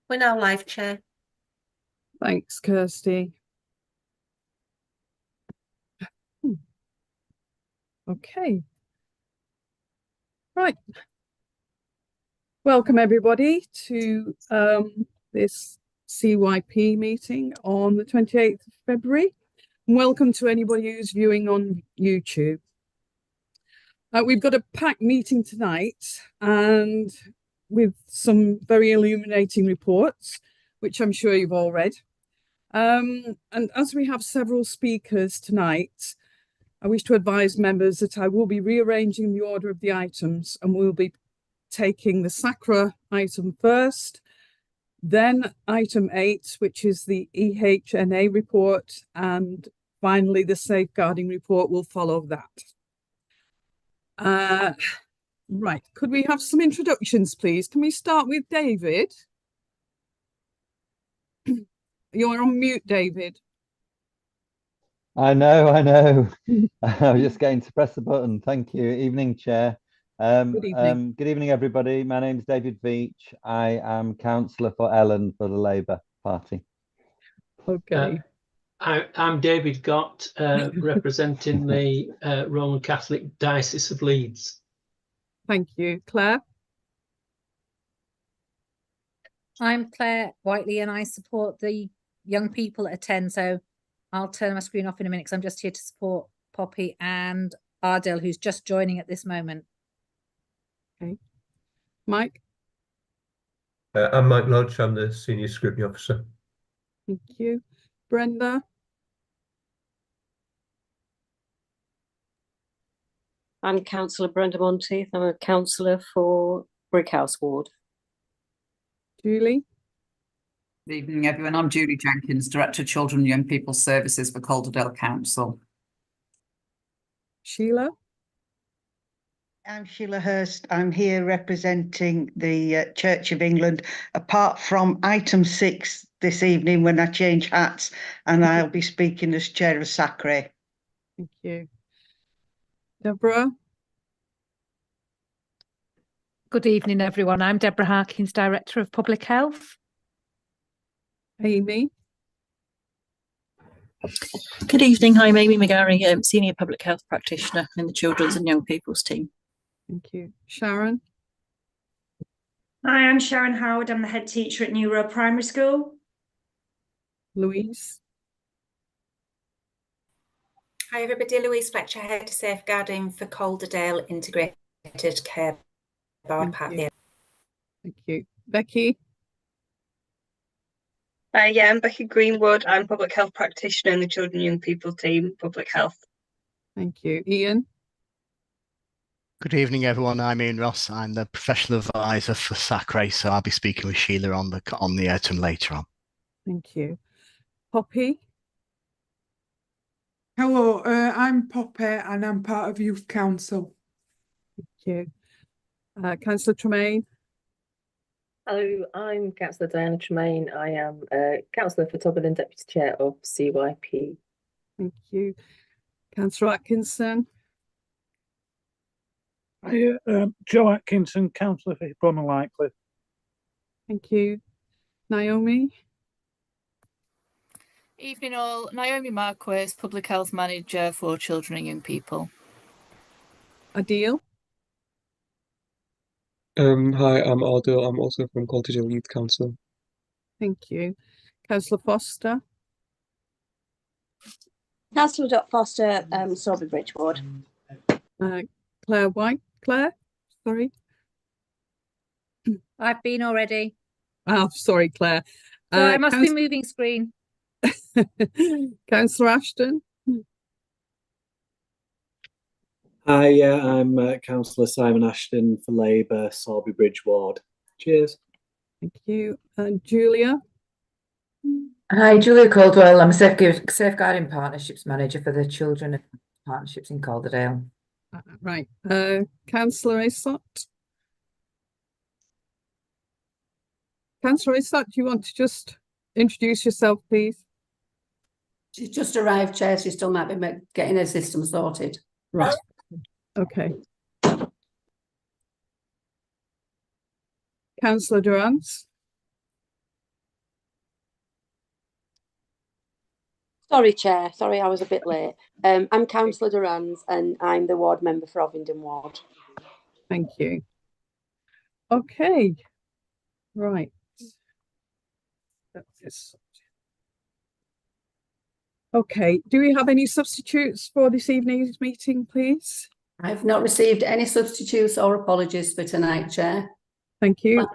We're now live, Chair. Thanks, Kirsty. Okay. Right. Welcome everybody to this CYP meeting on the 28th of February. And welcome to anybody who's viewing on YouTube. We've got a packed meeting tonight and with some very illuminating reports, which I'm sure you've all read. And as we have several speakers tonight, I wish to advise members that I will be rearranging the order of the items and we'll be taking the SACRA item first, then item 8, which is the EHNA report, and finally the safeguarding report will follow that. Right, could we have some introductions, please? Can we start with David? You're on mute, David. I know. I was just getting to press the button. Thank you. Evening, Chair. Good evening. Good evening, everybody. My name is David Veach. I am councillor for Ellen for the Labour Party. Okay. I'm David Gott, representing the Roman Catholic Diocese of Leeds. Thank you. Claire? I'm Claire Whiteley and I support the young people at Attend, so I'll turn my screen off in a minute because I'm just here to support Poppy and Ardell, who's just joining at this moment. Okay. Mike? I'm Mike Lodge. I'm the Senior Scrutiny Officer. Thank you. Brenda? I'm Councillor Brenda Monteith. I'm a councillor for Brickhouse Ward. Julie? Good evening, everyone. I'm Julie Jenkins, Director of Children and Young People Services for Calderdale Council. Sheila? I'm Sheila Hurst. I'm here representing the Church of England, apart from item 6 this evening when I change hats, and I'll be speaking as Chair of SACRA. Thank you. Deborah? Good evening, everyone. I'm Deborah Harkins, Director of Public Health. Amy? Good evening. I'm Amy McGarry, Senior Public Health Practitioner in the Children's and Young People's team. Thank you. Sharon? Hi, I'm Sharon Howard. I'm the head teacher at New Road Primary School. Louise? Hi, everybody. Louise Fletcher, Head of Safeguarding for Calderdale Integrated Care Board. Thank you. Becky? Yeah, I'm Becky Greenwood. I'm Public Health Practitioner in the Children and Young People team, Public Health. Thank you. Ian? Good evening, everyone. I'm Ian Ross. I'm the Professional Advisor for SACRA, so I'll be speaking with Sheila on the item later on. Thank you. Poppy? Hello, I'm Poppy and I'm part of Youth Council. Thank you. Councillor Tremaine? Hello, I'm Councillor Diana Tremaine. I am Councillor for Tobin and Deputy Chair of CYP. Thank you. Councillor Atkinson? Hi, Joe Atkinson, Councillor for Hebron and Lightcliffe. Thank you. Naomi? Evening all. Naomi Marquez, Public Health Manager for Children and Young People. Adil? Hi, I'm Adil. I'm also from Calderdale Youth Council. Thank you. Councillor Foster? Councillor Foster, Sorby Bridge Ward. Claire White? Claire? Sorry. I've been already. Oh, sorry, Claire. So I must be moving screen. Councillor Ashton? Hi, I'm Councillor Simon Ashton for Labour, Sorby Bridge Ward. Cheers. Thank you. And Julia? Hi, Julia Caldwell. I'm a Safeguarding Partnerships Manager for the Children and Partnerships in Calderdale. Right. Councillor Isot? Councillor Isot, do you want to just introduce yourself, please? She's just arrived, Chair. She still might be getting her system sorted. Right. Okay. Councillor Durrance? Sorry, Chair. Sorry, I was a bit late. I'm Councillor Durans and I'm the ward member for Ovingdon Ward. Thank you. Okay, right. Okay, do we have any substitutes for this evening's meeting, please? I've not received any substitutes or apologies for tonight, Chair. Thank you.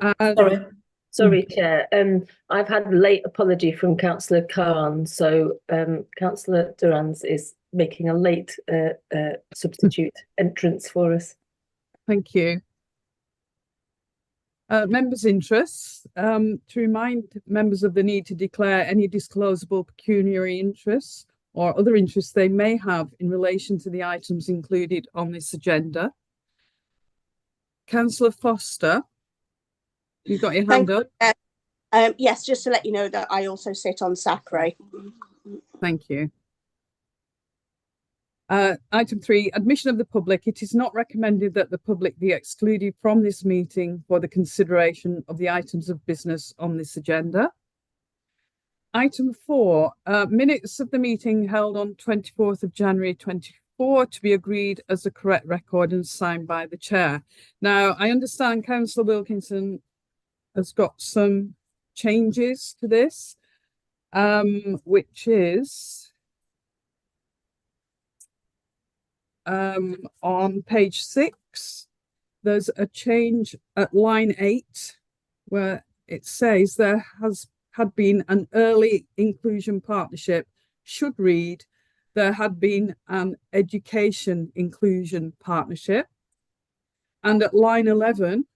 Sorry, Chair. I've had a late apology from Councillor Khan, so Councillor Durans is making a late substitute entrance for us. Thank you. Members' interests. To remind members of the need to declare any disclosable pecuniary interests or other interests they may have in relation to the items included on this agenda. Councillor Foster, you've got your hand up. Yes, just to let you know that I also sit on SACRE. Thank you. Item 3, admission of the public. It is not recommended that the public be excluded from this meeting for the consideration of the items of business on this agenda. Item 4, minutes of the meeting held on 24th of January 24 to be agreed as the correct record and signed by the chair. Now, I understand Councillor Wilkinson has got some changes to this, which is on page 6, there's a change at line 8 where it says there had been an early inclusion partnership, should read there had been an education inclusion partnership. And at line 11,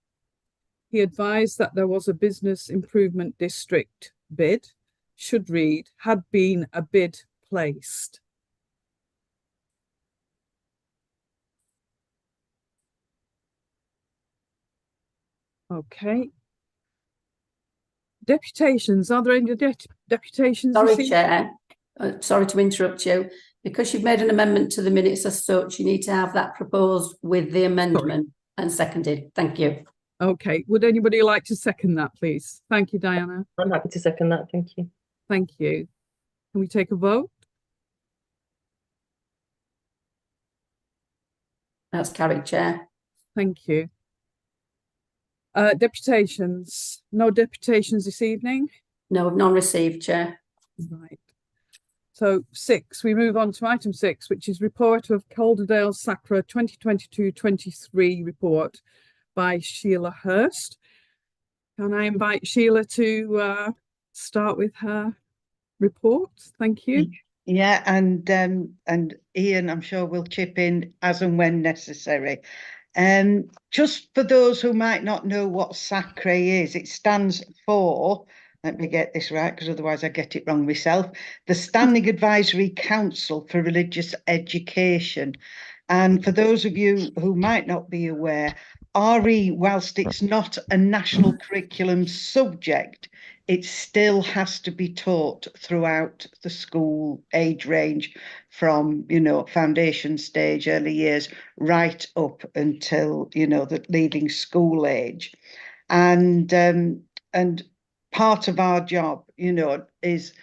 he advised that there was a business improvement district bid, should read had been a bid placed. Okay. Deputations, are there any deputations? Sorry, Chair. Sorry to interrupt you. Because you've made an amendment to the minutes as such, you need to have that proposed with the amendment and seconded. Thank you. Okay. Would anybody like to second that, please? Thank you, Diana. I'm happy to second that. Thank you. Thank you. Can we take a vote? That's carried, Chair. Thank you. Deputations. No deputations this evening? No, none received, Chair. Right. So 6, we move on to item 6, which is report of Calderdale SACRA 2022-23 report by Sheila Hurst. Can I invite Sheila to start with her report? Thank you. Yeah, and Ian, I'm sure will chip in as and when necessary. Just for those who might not know what SACRE is, it stands for, let me get this right because otherwise I get it wrong myself, the Standing Advisory Council for Religious Education. And for those of you who might not be aware, RE, whilst it's not a national curriculum subject, it still has to be taught throughout the school age range from, you know, foundation stage, early years, right up until, you know, the leaving school age. And part of our job, you know, is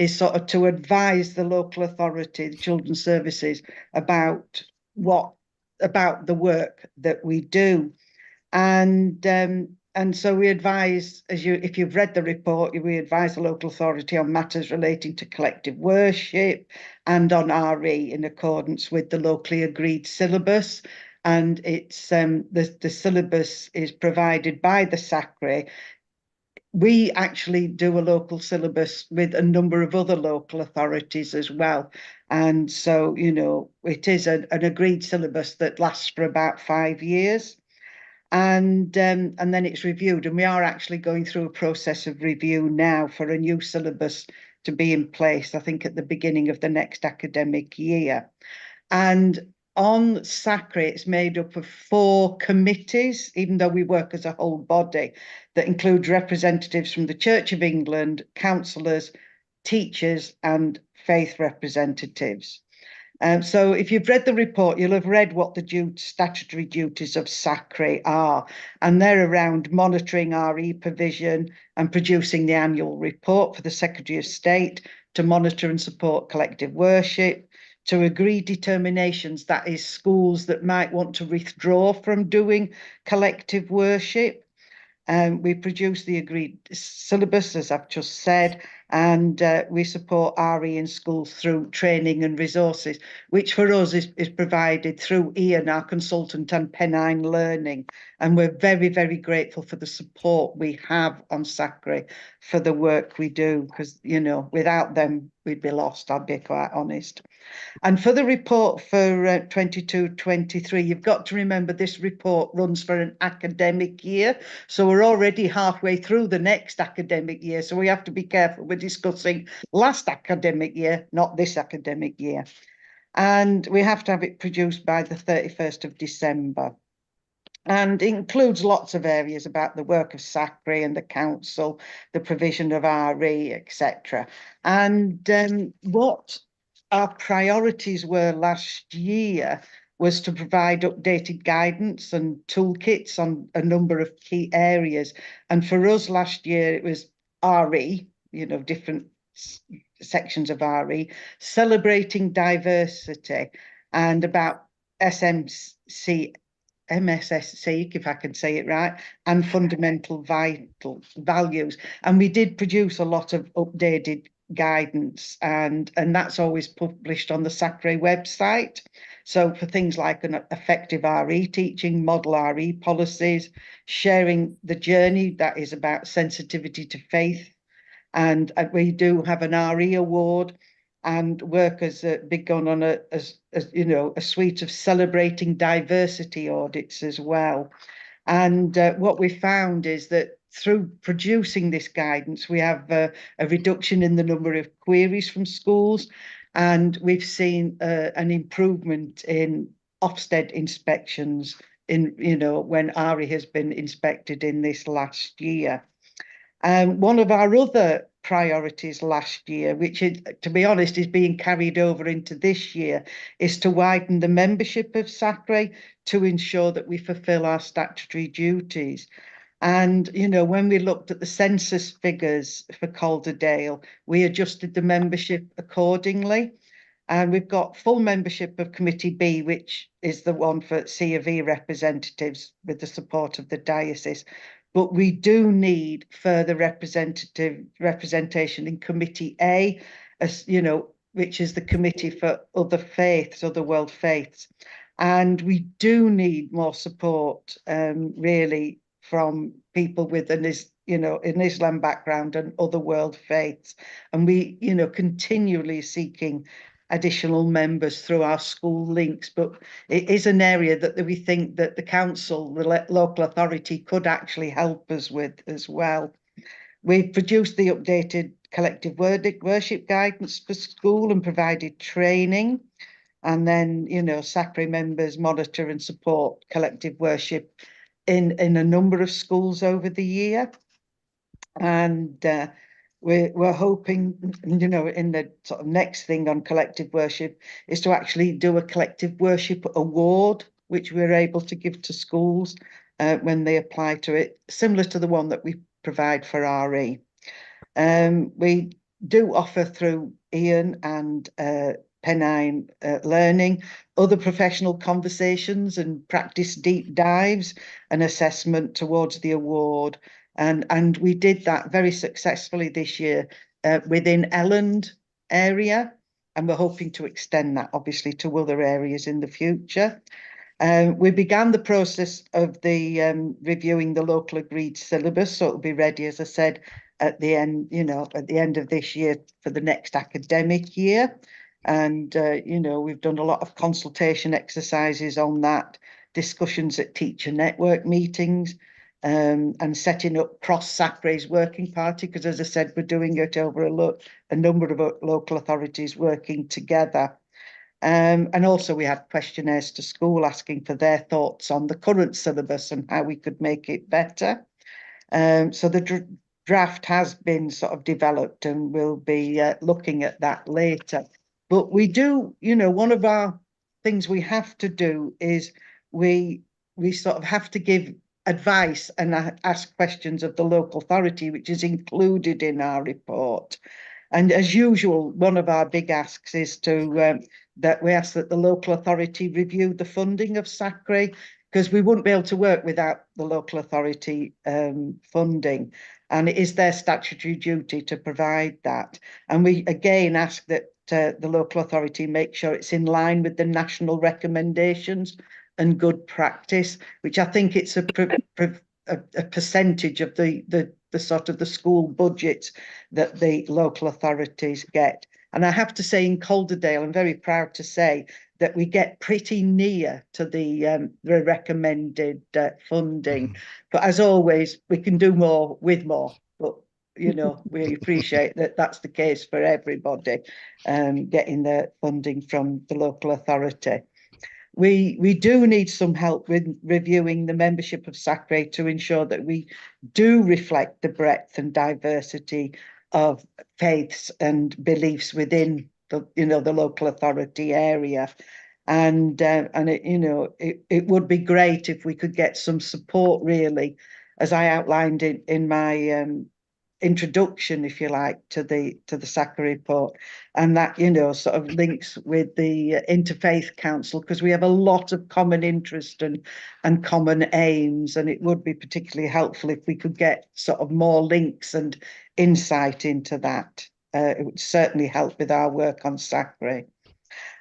sort of to advise the local authority, the children's services, about the work that we do. And so we advise, if you've read the report, we advise the local authority on matters relating to collective worship and on RE in accordance with the locally agreed syllabus. And it's the syllabus is provided by the SACRE. We actually do a local syllabus with a number of other local authorities as well. And so, you know, it is an agreed syllabus that lasts for about 5 years. And then it's reviewed, and we are actually going through a process of review now for a new syllabus to be in place, I think at the beginning of the next academic year. And on SACRE, it's made up of 4 committees, even though we work as a whole body, that includes representatives from the Church of England, councillors, teachers and faith representatives. So if you've read the report, you'll have read what the statutory duties of SACRE are, and they're around monitoring RE provision and producing the annual report for the Secretary of State, to monitor and support collective worship, to agree determinations, that is schools that might want to withdraw from doing collective worship. We produce the agreed syllabus, as I've just said, and we support RE in schools through training and resources, which for us is provided through Ian, our consultant, and Pennine Learning. And we're very, very grateful for the support we have on SACRE for the work we do, because, you know, without them, we'd be lost, I'll be quite honest. And for the report for 22-23, you've got to remember this report runs for an academic year. So we're already halfway through the next academic year. So we have to be careful. We're discussing last academic year, not this academic year. And we have to have it produced by the 31st of December. And it includes lots of areas about the work of SACRE and the council, the provision of RE, etc. And what our priorities were last year was to provide updated guidance and toolkits on a number of key areas. And for us last year, it was RE, you know, different sections of RE, celebrating diversity, and about MSSC, if I can say it right, and fundamental vital values. And we did produce a lot of updated guidance, and that's always published on the SACRE website. So for things like an effective RE teaching, model RE policies, sharing the journey, that is about sensitivity to faith. And we do have an RE award, and work has begun on a suite of celebrating diversity audits as well. And what we found is that through producing this guidance, we have a reduction in the number of queries from schools, and we've seen an improvement in Ofsted inspections in, you know, when RE has been inspected in this last year. One of our other priorities last year, which is, to be honest, is being carried over into this year, is to widen the membership of SACRE to ensure that we fulfil our statutory duties. And, you know, when we looked at the census figures for Calderdale, we adjusted the membership accordingly. And we've got full membership of Committee B, which is the one for C of E representatives with the support of the diocese. But we do need further representation in Committee A, as you know, which is the committee for other faiths, other world faiths. And we do need more support, really, from people with an Islam background and other world faiths. And we, you know, continually seeking additional members through our school links, but it is an area that we think that the council, the local authority, could actually help us with as well. We've produced the updated collective worship guidance for school and provided training. And then, you know, SACRE members monitor and support collective worship in a number of schools over the year. And we're hoping, you know, in the sort of next thing on collective worship is to actually do a collective worship award, which we're able to give to schools when they apply to it, similar to the one that we provide for RE. We do offer through Ian and Pennine Learning other professional conversations and practice deep dives and assessment towards the award. And we did that very successfully this year within Elland area, and we're hoping to extend that obviously to other areas in the future. We began the process of the reviewing the local agreed syllabus, so it'll be ready, as I said, at the end, you know, at the end of this year for the next academic year. And, you know, we've done a lot of consultation exercises on that, discussions at teacher network meetings, and setting up cross-SACRE's working party, because as I said, we're doing it over a number of local authorities working together. And also we had questionnaires to school asking for their thoughts on the current syllabus and how we could make it better. So the draft has been sort of developed, and we'll be looking at that later. But we do, one of our things we have to do is we sort of have to give advice and ask questions of the local authority, which is included in our report. And as usual, one of our big asks is that we ask that the local authority review the funding of SACRE, because we wouldn't be able to work without the local authority funding. And it is their statutory duty to provide that. And we again ask that the local authority make sure it's in line with the national recommendations and good practice, which I think it's a percentage of the sort of the school budget that the local authorities get. And I have to say, in Calderdale, I'm very proud to say that we get pretty near to the recommended funding. But as always, we can do more with more. But we appreciate that that's the case for everybody, getting the funding from the local authority. We do need some help with reviewing the membership of SACRE to ensure that we do reflect the breadth and diversity of faiths and beliefs within the local authority area. And it would be great if we could get some support, really, as I outlined in my introduction, if you like, to the SACRE report, and that sort of links with the Interfaith Council, because we have a lot of common interest and common aims, and it would be particularly helpful if we could get sort of more links and insight into that. It would certainly help with our work on SACRE.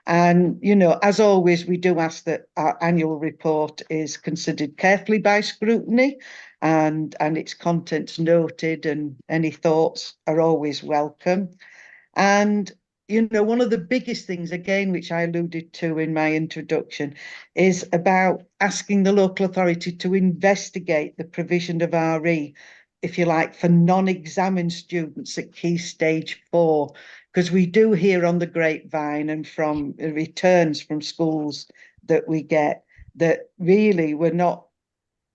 And, as always, we do ask that our annual report is considered carefully by Scrutiny and its contents noted, and any thoughts are always welcome. And, one of the biggest things, again, which I alluded to in my introduction, is about asking the local authority to investigate the provision of RE, if you like, for non-examined students at Key Stage 4, because we do hear on the grapevine and from returns from schools that we get that really we're not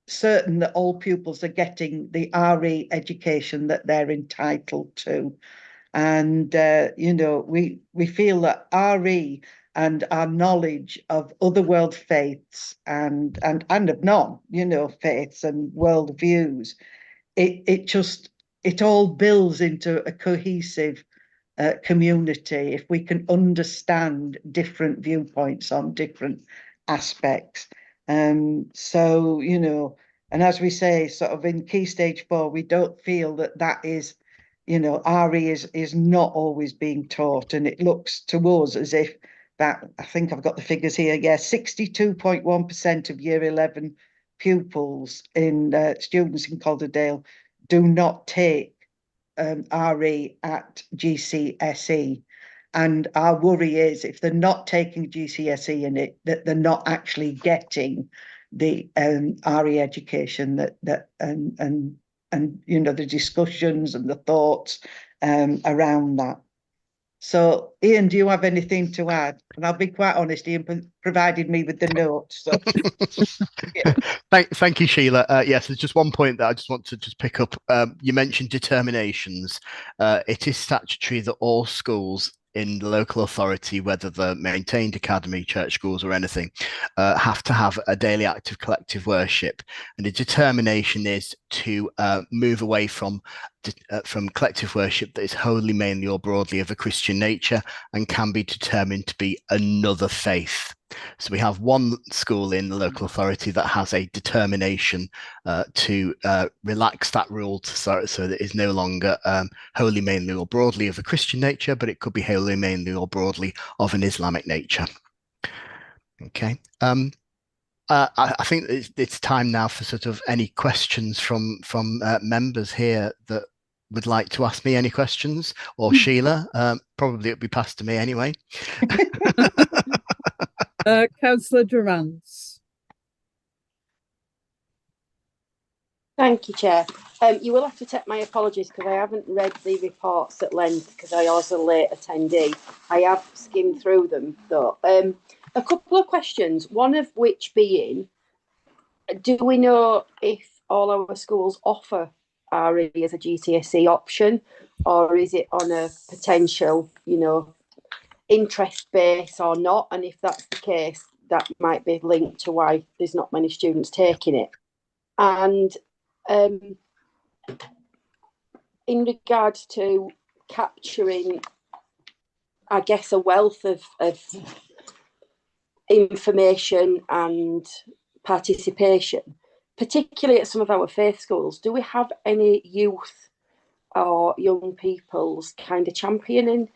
certain that all pupils are getting the RE education that they're entitled to. And, we feel that RE and our knowledge of other world faiths and of non, faiths and world views, it all builds into a cohesive community if we can understand different viewpoints on different aspects. So, and as we say, sort of in Key Stage 4, we don't feel that is, RE is not always being taught, and it looks to us as if that, I think I've got the figures here, 62.1% of Year 11 pupils in students in Calderdale do not take RE at GCSE. And our worry is if they're not taking GCSE in it, that they're not actually getting the RE education that the discussions and the thoughts around that. So, Ian, do you have anything to add? And I'll be quite honest, Ian provided me with the notes. So. Thank you, Sheila. Yes, there's just one point that I just want to just pick up. You mentioned determinations. It is statutory that all schools in the local authority, whether they're maintained academy, church schools or anything, have to have a daily act of collective worship. And the determination is to move away from collective worship that is wholly, mainly or broadly of a Christian nature and can be determined to be another faith. So we have one school in the local authority that has a determination to relax that rule so that it is no longer wholly, mainly or broadly of a Christian nature, but it could be wholly, mainly or broadly of an Islamic nature. Okay. I think it's time now for sort of any questions from members here that would like to ask me any questions, or Sheila. Probably it'll be passed to me anyway. Councillor Durrance. Thank you, Chair. You will have to take my apologies because I haven't read the reports at length because I was a late attendee. I have skimmed through them though. A couple of questions, one of which being, do we know if all our schools offer RE as a GCSE option, or is it on a potential, interest base or not, and if that's the case, that might be linked to why there's not many students taking it. And in regards to capturing, I guess, a wealth of information and participation, particularly at some of our faith schools, do we have any youth or young people's kind of championing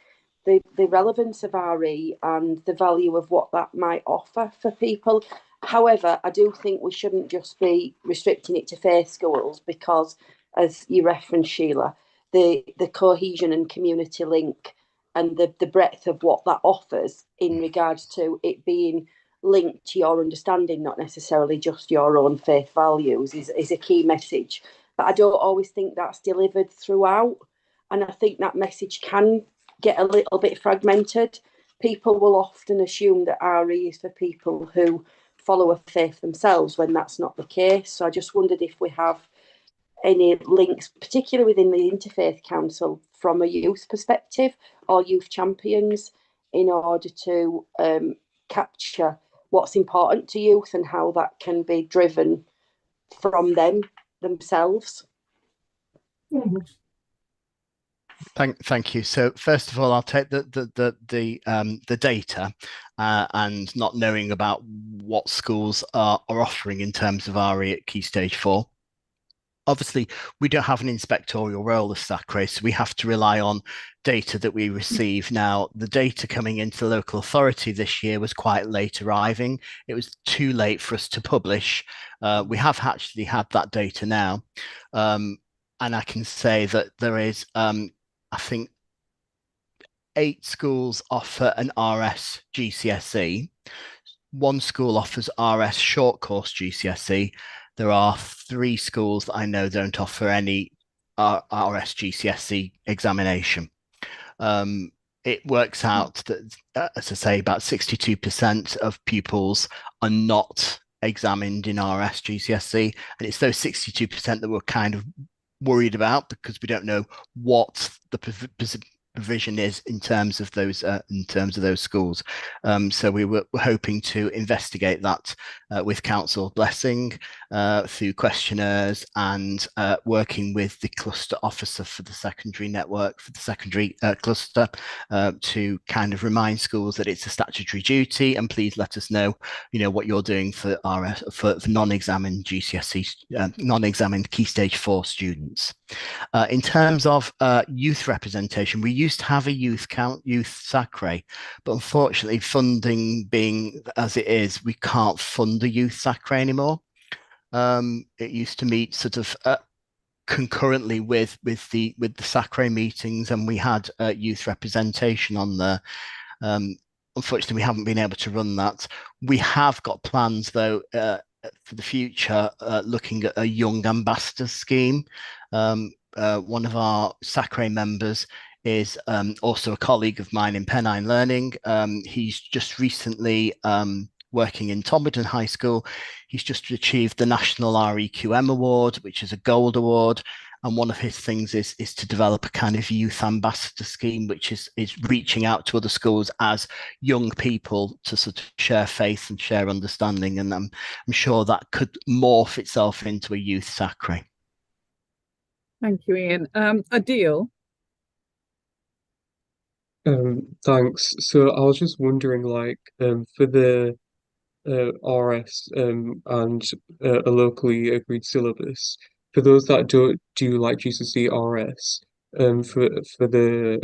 the relevance of RE and the value of what that might offer for people? However, I do think we shouldn't just be restricting it to faith schools because, as you referenced, Sheila, the cohesion and community link and the breadth of what that offers in regards to it being linked to your understanding, not necessarily just your own faith values, is a key message. But I don't always think that's delivered throughout. And I think that message can get a little bit fragmented. People will often assume that RE is for people who follow a faith themselves when that's not the case. So I just wondered if we have any links, particularly within the Interfaith Council, from a youth perspective or youth champions in order to capture what's important to youth and how that can be driven from them themselves. Thank you. So first of all, I'll take the data and not knowing about what schools are offering in terms of RE at Key Stage 4. Obviously, we don't have an inspectorial role as SACRE, so we have to rely on data that we receive. Now, the data coming into the local authority this year was quite late arriving. It was too late for us to publish. We have actually had that data now. And I can say that there is, I think, 8 schools offer an RS GCSE. 1 school offers RS short course GCSE. There are 3 schools that I know don't offer any RS GCSE examination. It works out that, as I say, about 62% of pupils are not examined in RS GCSE, and it's those 62% that we're kind of worried about because we don't know what the provision is in terms of those schools. So we were hoping to investigate that with council blessing through questionnaires and working with the cluster officer for the secondary network, for the secondary cluster, to kind of remind schools that it's a statutory duty and please let us know, what you're doing for RS for non-examined GCSE, non-examined Key Stage 4 students. In terms of youth representation, we used to have a youth SACRE, but unfortunately, funding being as it is, we can't fund a youth SACRE anymore. It used to meet sort of concurrently with the SACRE meetings, and we had youth representation on there. Unfortunately, we haven't been able to run that. We have got plans though for the future, looking at a young ambassador scheme. One of our SACRE members is also a colleague of mine in Pennine Learning. He's just recently working in Tomberton High School. He's just achieved the National REQM Award, which is a gold award. And one of his things is to develop a kind of youth ambassador scheme, which is reaching out to other schools as young people to sort of share faith and share understanding. And I'm sure that could morph itself into a youth SACRE. Thank you, Ian. Adil. Thanks. So I was just wondering, for the RS and a locally agreed syllabus, for those that don't do like GCSE RS, for the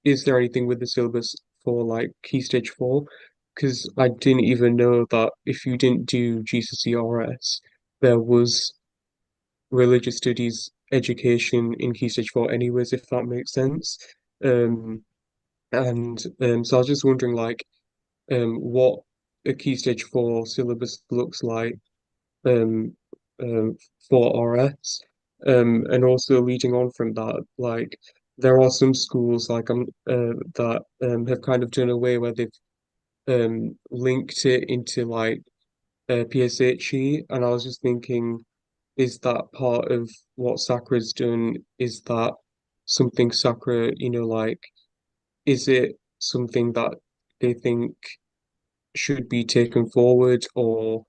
is there anything with the syllabus for like Key Stage 4? Because I didn't even know that if you didn't do GCSE RS, there was religious studies education in Key Stage 4 anyways, if that makes sense. So I was just wondering what a Key Stage 4 syllabus looks like um, for RS. And also leading on from that, there are some schools that have kind of done away where they've linked it into PSHE, and I was just thinking, is that part of what SACRA's done? Is that something SACRA, is it something that they think should be taken forward, or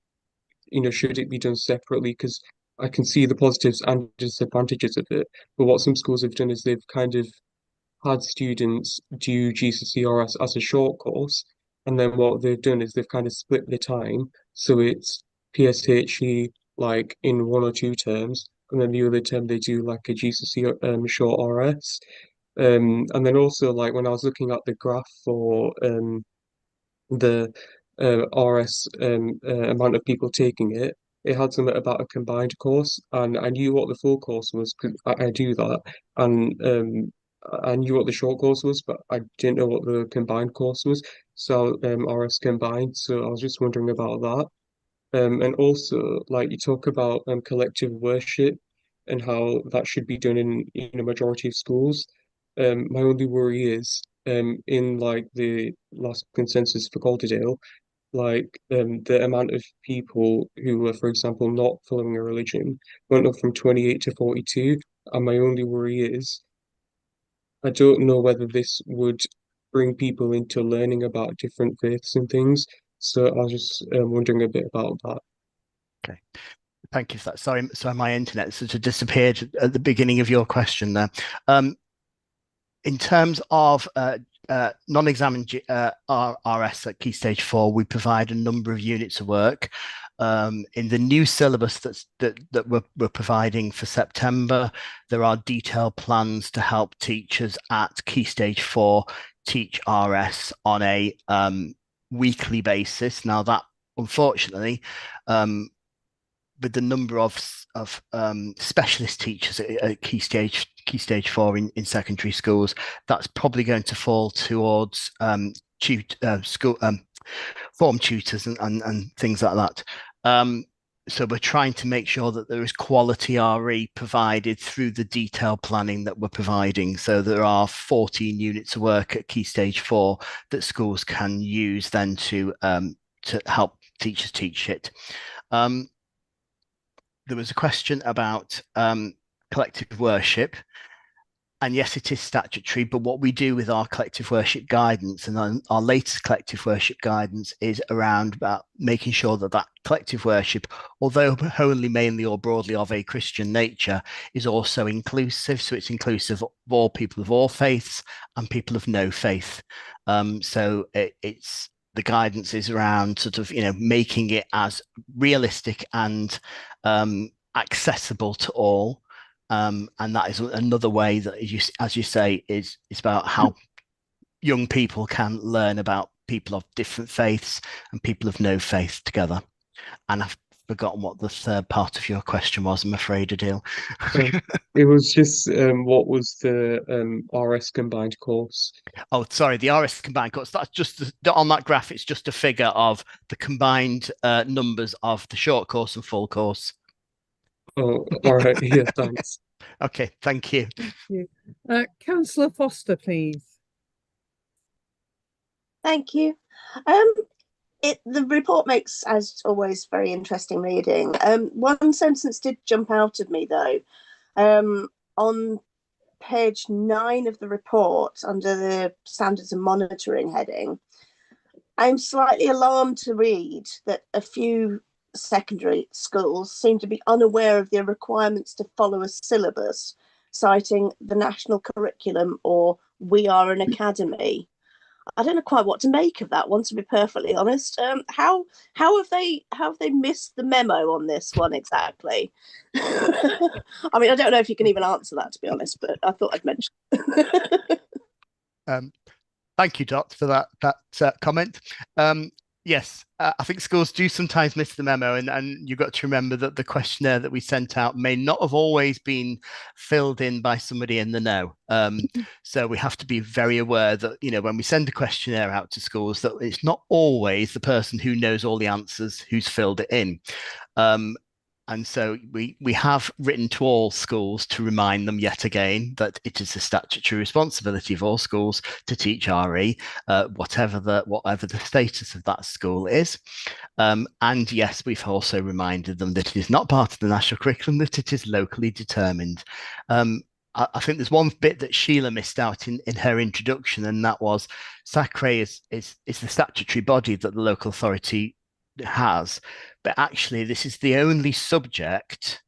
should it be done separately? Because I can see the positives and disadvantages of it. But what some schools have done is they've kind of had students do GCSE RS as a short course, and then what they've done is they've kind of split the time, so it's PSHE like in 1 or 2 terms, and then the other term they do like a GCSE short RS. And then also like when I was looking at the graph for the RS amount of people taking it, it had something about a combined course, and I knew what the full course was because I do that, and I knew what the short course was, but I didn't know what the combined course was. So RS combined. So I was just wondering about that. And also, like you talk about collective worship and how that should be done in a majority of schools. My only worry is in like the last consensus for Calderdale, like the amount of people who were, for example, not following a religion went up from 28 to 42. And my only worry is I don't know whether this would bring people into learning about different faiths and things. So I was just wondering a bit about that. Okay. Thank you for that. Sorry, my internet sort of disappeared at the beginning of your question there. In terms of non-examined RS at Key Stage 4, we provide a number of units of work. In the new syllabus that we're providing for September, there are detailed plans to help teachers at Key Stage 4 teach RS on a weekly basis. Now that, unfortunately, with the number of specialist teachers at Key Stage 4 in secondary schools, that's probably going to fall towards form tutors and things like that. So we're trying to make sure that there is quality RE provided through the detailed planning that we're providing. So there are 14 units of work at Key Stage 4 that schools can use then to help teachers teach it. There was a question about collective worship. And yes, it is statutory, but what we do with our collective worship guidance and our latest collective worship guidance is around about making sure that that collective worship, although wholly, mainly or broadly of a Christian nature, is also inclusive. So it's inclusive of all people of all faiths and people of no faith. So it's the guidance is around sort of, making it as realistic and accessible to all. And that is another way that, as you say, is about how young people can learn about people of different faiths and people of no faith together. And I've forgotten what the third part of your question was, I'm afraid, Adil. It was just what was the RS combined course? Oh, sorry, the RS combined course. That's just on that graph. It's just a figure of the combined numbers of the short course and full course. Oh, all right. Yeah, thanks. Okay, thank you. Thank you. Councillor Foster, please. Thank you. The report makes, as always, very interesting reading. One sentence did jump out of me though. On page 9 of the report, under the standards and monitoring heading, I'm slightly alarmed to read that a few secondary schools seem to be unaware of the requirements to follow a syllabus, citing the national curriculum or we are an academy. I don't know quite what to make of that one, to be perfectly honest. How have they missed the memo on this one exactly? I mean, I don't know if you can even answer that, to be honest, but I thought I'd mention. Thank you, Dot, for that comment. Yes, I think schools do sometimes miss the memo, and you've got to remember that the questionnaire that we sent out may not have always been filled in by somebody in the know. So we have to be very aware that, when we send a questionnaire out to schools, that it's not always the person who knows all the answers who's filled it in. And so we have written to all schools to remind them yet again that it is a statutory responsibility of all schools to teach RE, whatever the status of that school is. And yes, we've also reminded them that it is not part of the national curriculum, that it is locally determined. I think there's one bit that Sheila missed out in her introduction, and that was SACRE is the statutory body that the local authority has, but actually this is the only subject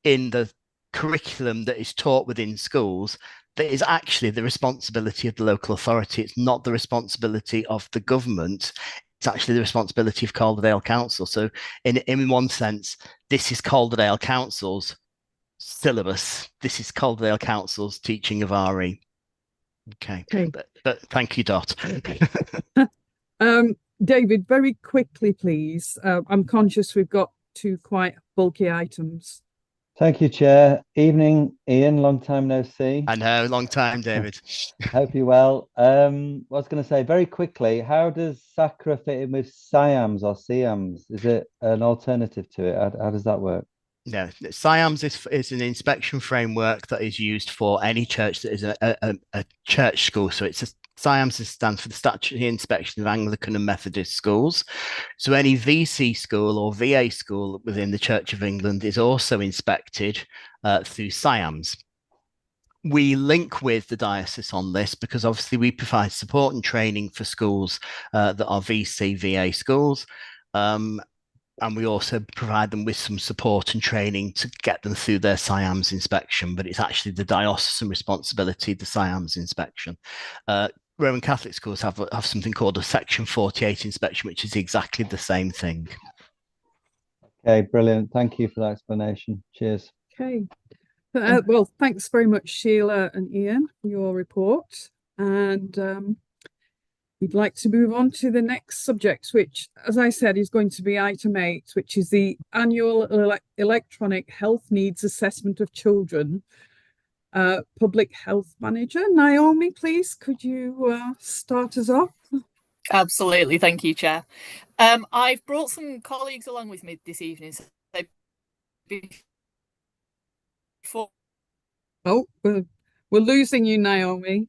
in the curriculum that is taught within schools that is actually the responsibility of the local authority. It's not the responsibility of the government. It's actually the responsibility of Calderdale Council. So in one sense, this is Calderdale Council's syllabus. This is Calderdale Council's teaching of RE. Okay. But thank you, Dot. David, very quickly, please. I'm conscious we've got two quite bulky items. Thank you, Chair. Evening, Ian. Long time no see. I know, long time, David. Hope you're well. I was going to say very quickly, how does SACRA fit in with SIAMS or SIAMS? Is it an alternative to it? How does that work? No, SIAMS is an inspection framework that is used for any church that is a church school. So SIAMS stands for the Statutory Inspection of Anglican and Methodist Schools. So any VC school or VA school within the Church of England is also inspected through SIAMS. We link with the diocese on this because obviously we provide support and training for schools that are VC, VA schools. And we also provide them with some support and training to get them through their SIAMS inspection, but it's actually the diocesan responsibility, the SIAMS inspection. Roman Catholic schools have something called a Section 48 inspection, which is exactly the same thing. Okay, brilliant. Thank you for that explanation. Cheers. Okay. Well, thanks very much, Sheila and Ian, for your report. And we'd like to move on to the next subject, which, as I said, is going to be item 8, which is the annual electronic health needs assessment of children. Public Health Manager, Naomi, please, could you start us off? Absolutely, thank you, Chair. I've brought some colleagues along with me this evening. So Oh, we're losing you, Naomi.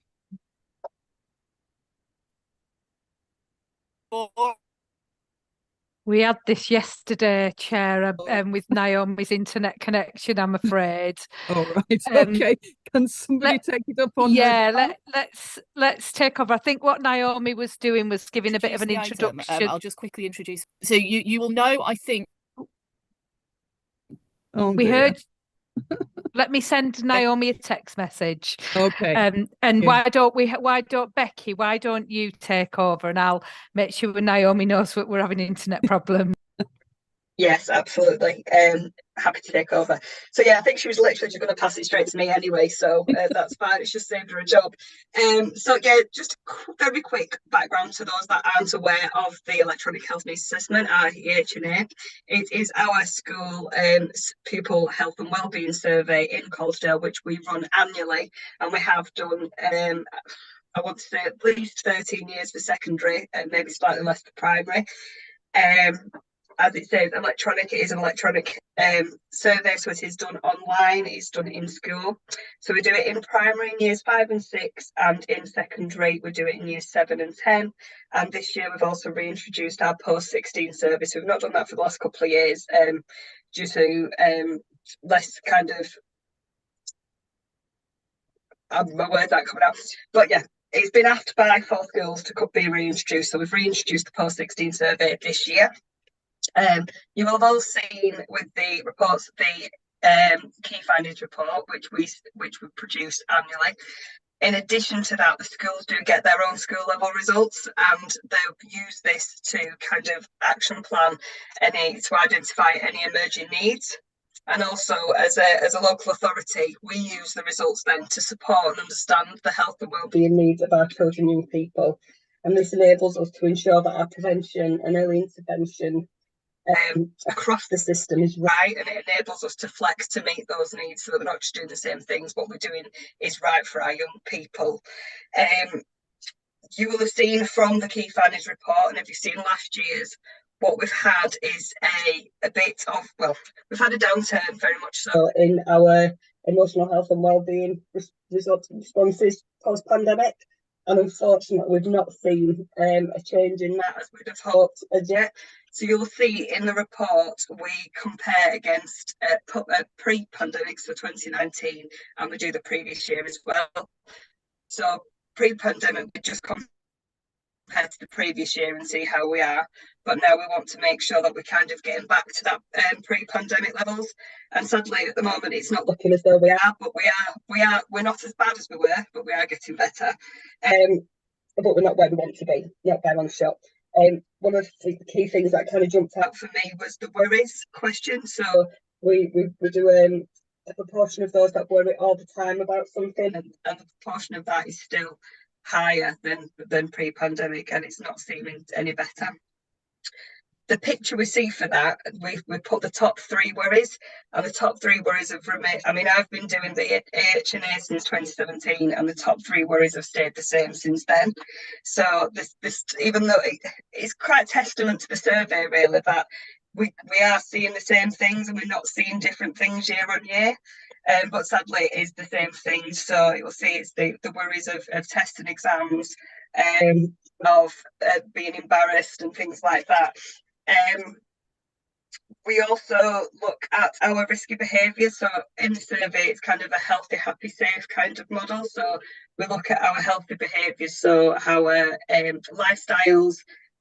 We had this yesterday, Chair, with Naomi's internet connection, I'm afraid. All right, okay. Can somebody take it up on her? Let's take over. I think what Naomi was doing was giving a bit of an introduction. I'll just quickly introduce. So you will know, I think. We heard. Let me send Naomi a text message. Okay. And why don't Becky, why don't you take over and I'll make sure Naomi knows that we're having internet problems. Yes, absolutely. Happy to take over. So yeah, I think she was literally just going to pass it straight to me anyway, so that's fine. It's just saved her a job. So yeah, just a very quick background to those that aren't aware of the Electronic Health Needs Assessment, EHNA. It is our school pupil health and wellbeing survey in Calderdale, which we run annually, and we have done I want to say at least 13 years for secondary and maybe slightly less for primary. As it says, it is an electronic survey, so it is done online, it's done in school. So we do it in primary in years 5 and 6, and in secondary we do it in years 7 and 10. And this year we've also reintroduced our post-16 service. We've not done that for the last couple of years due to less kind of, my words aren't coming out, but yeah. It's been asked by 4 schools to be reintroduced, so we've reintroduced the post-16 survey this year. You will have all seen with the reports the key findings report, which we produce annually. In addition to that, the schools do get their own school level results, and they'll use this to kind of action plan to identify any emerging needs. And also, as a local authority, we use the results then to support and understand the health and wellbeing needs of our children and young people. And this enables us to ensure that our prevention and early intervention across the system is right, and it enables us to flex to meet those needs so that we're not just doing the same things. What we're doing is right for our young people. You will have seen from the key findings report, and if you've seen last year's, what we've had is a bit of, well, we've had a downturn very much so in our emotional health and wellbeing responses post-pandemic. And unfortunately, we've not seen a change in that as we'd have hoped as yet. So you'll see in the report, we compare against pre-pandemic, so 2019, and we do the previous year as well. So pre-pandemic, we just compared to the previous year and see how we are. But now we want to make sure that we're kind of getting back to that pre-pandemic levels. And sadly, at the moment, it's not looking as though we are, but we're not as bad as we were, but we are getting better. But we're not where we want to be, not by a long shot. One of the key things that kind of jumped out for me was the worries question. So we do a proportion of those that worry all the time about something, and the proportion of that is still higher than pre-pandemic, and it's not seeming any better. The picture we see for that, we put the top 3 worries, and the top 3 worries have remained. I mean, I've been doing the AHNA since 2017, and the top 3 worries have stayed the same since then. So this even though it's quite a testament to the survey, really, that we are seeing the same things and we're not seeing different things year on year. But sadly, it is the same thing. So you'll see it's the worries of tests and exams, of being embarrassed and things like that. We also look at our risky behaviour. So in the survey, it's kind of a healthy, happy, safe kind of model. So we look at our healthy behaviours, so our lifestyles,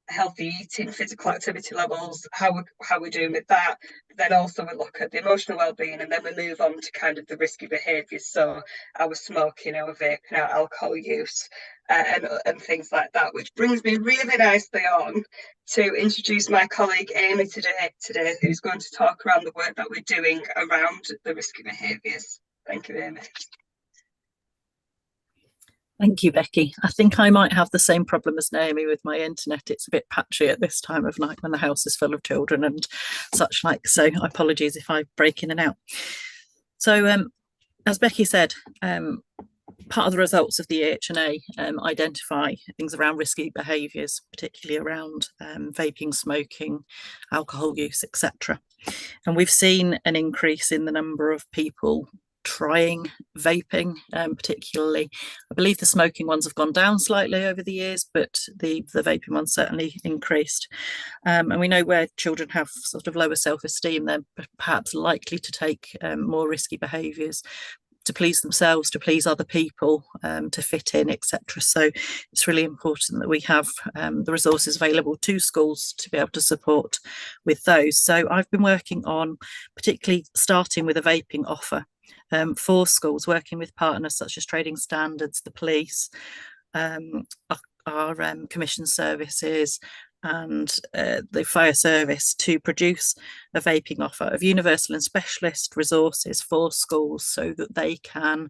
healthy eating, physical activity levels, how we're doing with that. But then also we look at the emotional well-being, and then we move on to kind of the risky behaviours. So our smoking, our vaping, our alcohol use, and things like that, which brings me really nicely on to introduce my colleague Amy today, who's going to talk around the work that we're doing around the risky behaviours. Thank you, Amy. Thank you, Becky. I think I might have the same problem as Naomi with my internet. It's a bit patchy at this time of night when the house is full of children and such like. So apologies if I break in and out. So as Becky said, part of the results of the AHNA identify things around risky behaviours, particularly around vaping, smoking, alcohol use, etc. And we've seen an increase in the number of people trying vaping, particularly. I believe the smoking ones have gone down slightly over the years, but the vaping ones certainly increased. And we know where children have sort of lower self-esteem, they're perhaps likely to take more risky behaviours to please themselves, to please other people, to fit in, etc. So it's really important that we have the resources available to schools to be able to support with those. So I've been working on particularly starting with a vaping offer for schools, working with partners such as Trading Standards, the police, our commission services, and the fire service to produce a vaping offer of universal and specialist resources for schools so that they can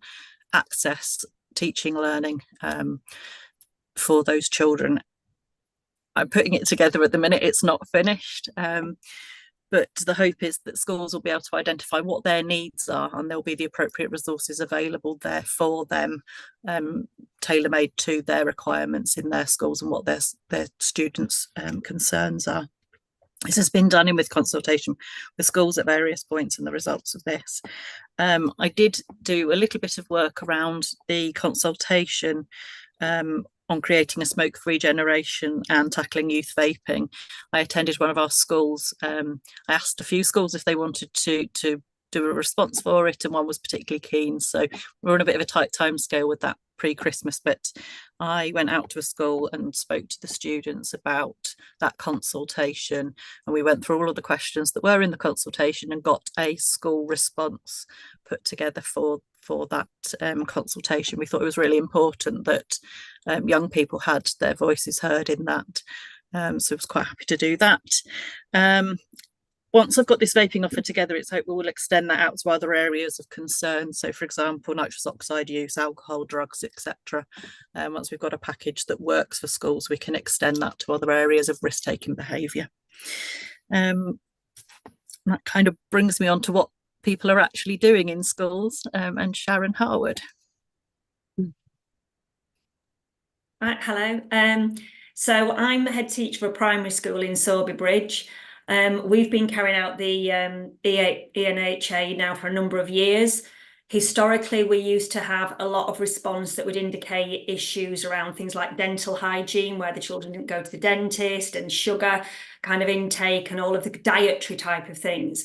access teaching, learning for those children. I'm putting it together at the minute, it's not finished. But the hope is that schools will be able to identify what their needs are, and there'll be the appropriate resources available there for them, tailor-made to their requirements in their schools and what their students' concerns are. This has been done in with consultation with schools at various points, and the results of this. I did do a little bit of work around the consultation on creating a smoke-free generation and tackling youth vaping. I attended one of our schools. I asked a few schools if they wanted to do a response for it, and one was particularly keen. So we're on a bit of a tight timescale with that pre-Christmas, but I went out to a school and spoke to the students about that consultation, and we went through all of the questions that were in the consultation and got a school response put together for that consultation. We thought it was really important that young people had their voices heard in that, so I was quite happy to do that. Once I've got this vaping offer together, it's hope we will extend that out to other areas of concern. So, for example, nitrous oxide use, alcohol, drugs, etc. Once we've got a package that works for schools, we can extend that to other areas of risk-taking behaviour. That kind of brings me on to what people are actually doing in schools, and Sharon Harwood. Right, hello. So I'm the head teacher for a primary school in Sorby Bridge. We've been carrying out the ENHA now for a number of years. historically, we used to have a lot of response that would indicate issues around things like dental hygiene, where the children didn't go to the dentist, and sugar kind of intake and all of the dietary type of things.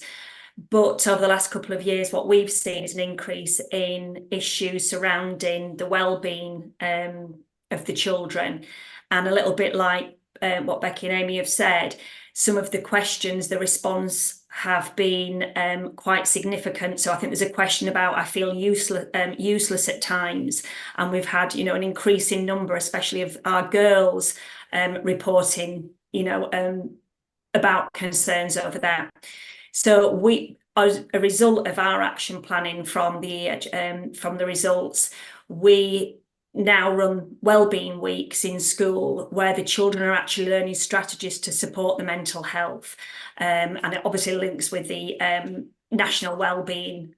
But over the last couple of years, what we've seen is an increase in issues surrounding the well-being of the children. And a little bit like what Becky and Amy have said, some of the questions, the response have been quite significant. So I think there's a question about, I feel useless at times. And we've had, you know, an increasing number, especially of our girls reporting, you know, about concerns over that. So we, as a result of our action planning from the results, we now run wellbeing weeks in school where the children are actually learning strategies to support the mental health. And it obviously links with the National Wellbeing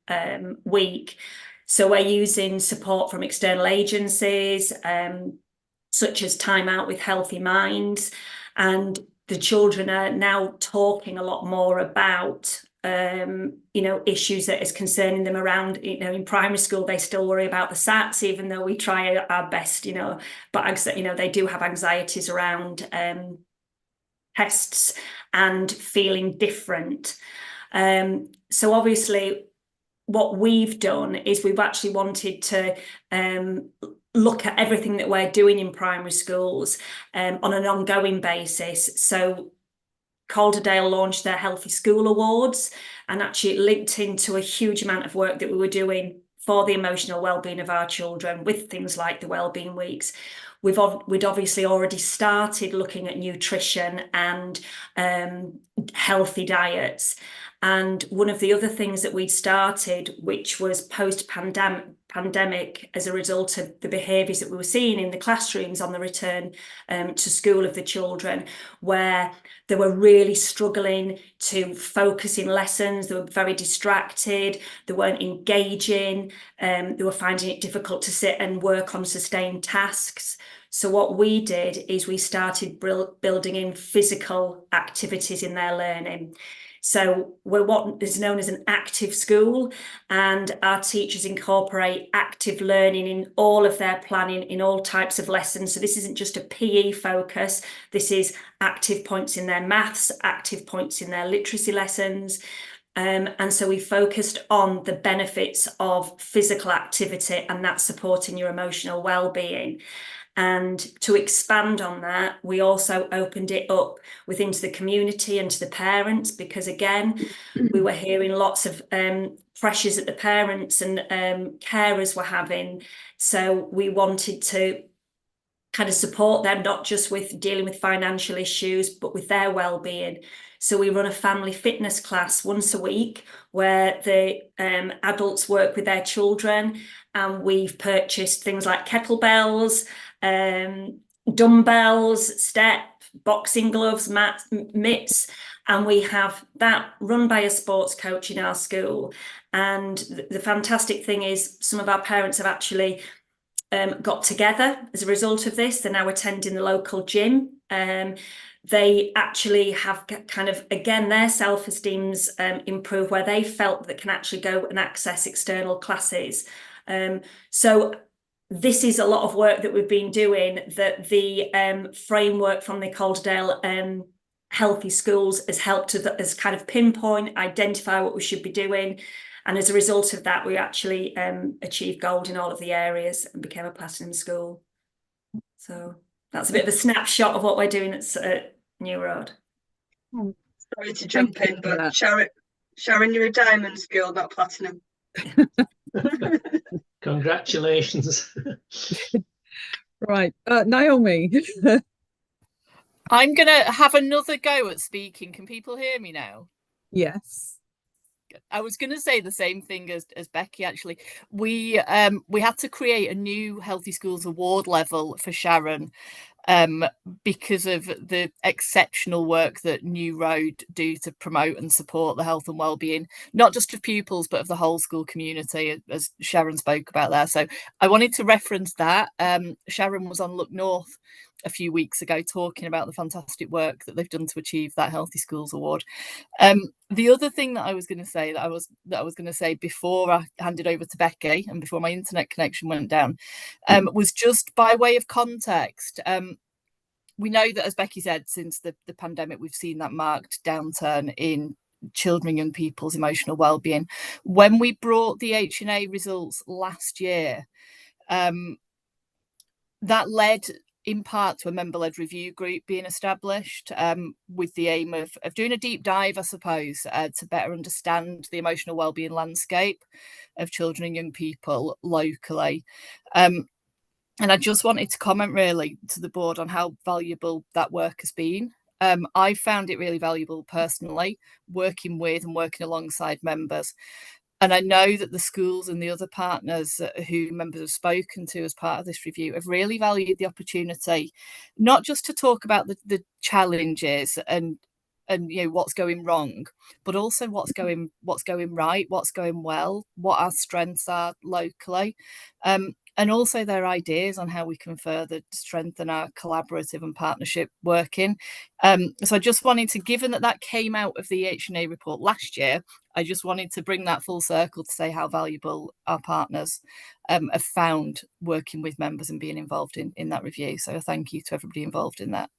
Week. So we're using support from external agencies, such as Time Out with Healthy Minds, and the children are now talking a lot more about you know, issues that is concerning them around, you know, in primary school, they still worry about the SATs, even though we try our best, you know, but, you know, they do have anxieties around tests and feeling different. So obviously what we've done is we've actually wanted to look at everything that we're doing in primary schools on an ongoing basis. So Calderdale launched their Healthy School Awards, and actually it linked into a huge amount of work that we were doing for the emotional well-being of our children with things like the wellbeing weeks. We'd obviously already started looking at nutrition and healthy diets. And one of the other things that we'd started, which was post-pandemic as a result of the behaviours that we were seeing in the classrooms on the return to school of the children, where they were really struggling to focus in lessons, they were very distracted, they weren't engaging, they were finding it difficult to sit and work on sustained tasks. So what we did is we started building in physical activities in their learning. So we're what is known as an active school, and our teachers incorporate active learning in all of their planning, in all types of lessons. So this isn't just a PE focus, this is active points in their maths, active points in their literacy lessons. And so we focused on the benefits of physical activity and that supporting your emotional well-being. And to expand on that, we also opened it up within the community and to the parents, because again, we were hearing lots of pressures that the parents and carers were having. So we wanted to kind of support them, not just with dealing with financial issues, but with their well-being. So we run a family fitness class once a week where the adults work with their children, and we've purchased things like kettlebells, dumbbells, step, boxing gloves, mitts, and we have that run by a sports coach in our school. And the fantastic thing is some of our parents have actually got together as a result of this. They're now attending the local gym. They actually have kind of, again, their self-esteem's improved, where they felt that can actually go and access external classes. So this is a lot of work that we've been doing, that the framework from the Calderdale Healthy Schools has helped to as kind of pinpoint, identify what we should be doing. And as a result of that, we actually achieved gold in all of the areas and became a platinum school. So that's a bit of a snapshot of what we're doing at New Road. Sorry to jump in, but Sharon, you're a diamond school, not platinum. Congratulations. Right, Naomi. I'm gonna have another go at speaking. Can people hear me now? Yes. I was going to say the same thing as Becky. Actually, we had to create a new Healthy Schools Award level for Sharon because of the exceptional work that New Road do to promote and support the health and well-being, not just of pupils but of the whole school community, as Sharon spoke about there. So I wanted to reference that. Sharon was on Look North a few weeks ago, talking about the fantastic work that they've done to achieve that Healthy Schools Award. The other thing that I was going to say before I handed over to Becky and before my internet connection went down was just by way of context. We know that, as Becky said, since the pandemic, we've seen that marked downturn in children and young people's emotional well-being. When we brought the H&A results last year, that led in part to a member-led review group being established with the aim of doing a deep dive, I suppose, to better understand the emotional wellbeing landscape of children and young people locally. And I just wanted to comment really to the board on how valuable that work has been. I found it really valuable personally, working with and working alongside members. And I know that the schools and the other partners who members have spoken to as part of this review have really valued the opportunity, not just to talk about the challenges and what's going wrong, but also what's going right, what's going well, what our strengths are locally, and also their ideas on how we can further strengthen our collaborative and partnership working. So I just wanted to, given that came out of the H&A report last year, I just wanted to bring that full circle to say how valuable our partners have found working with members and being involved in that review. So thank you to everybody involved in that.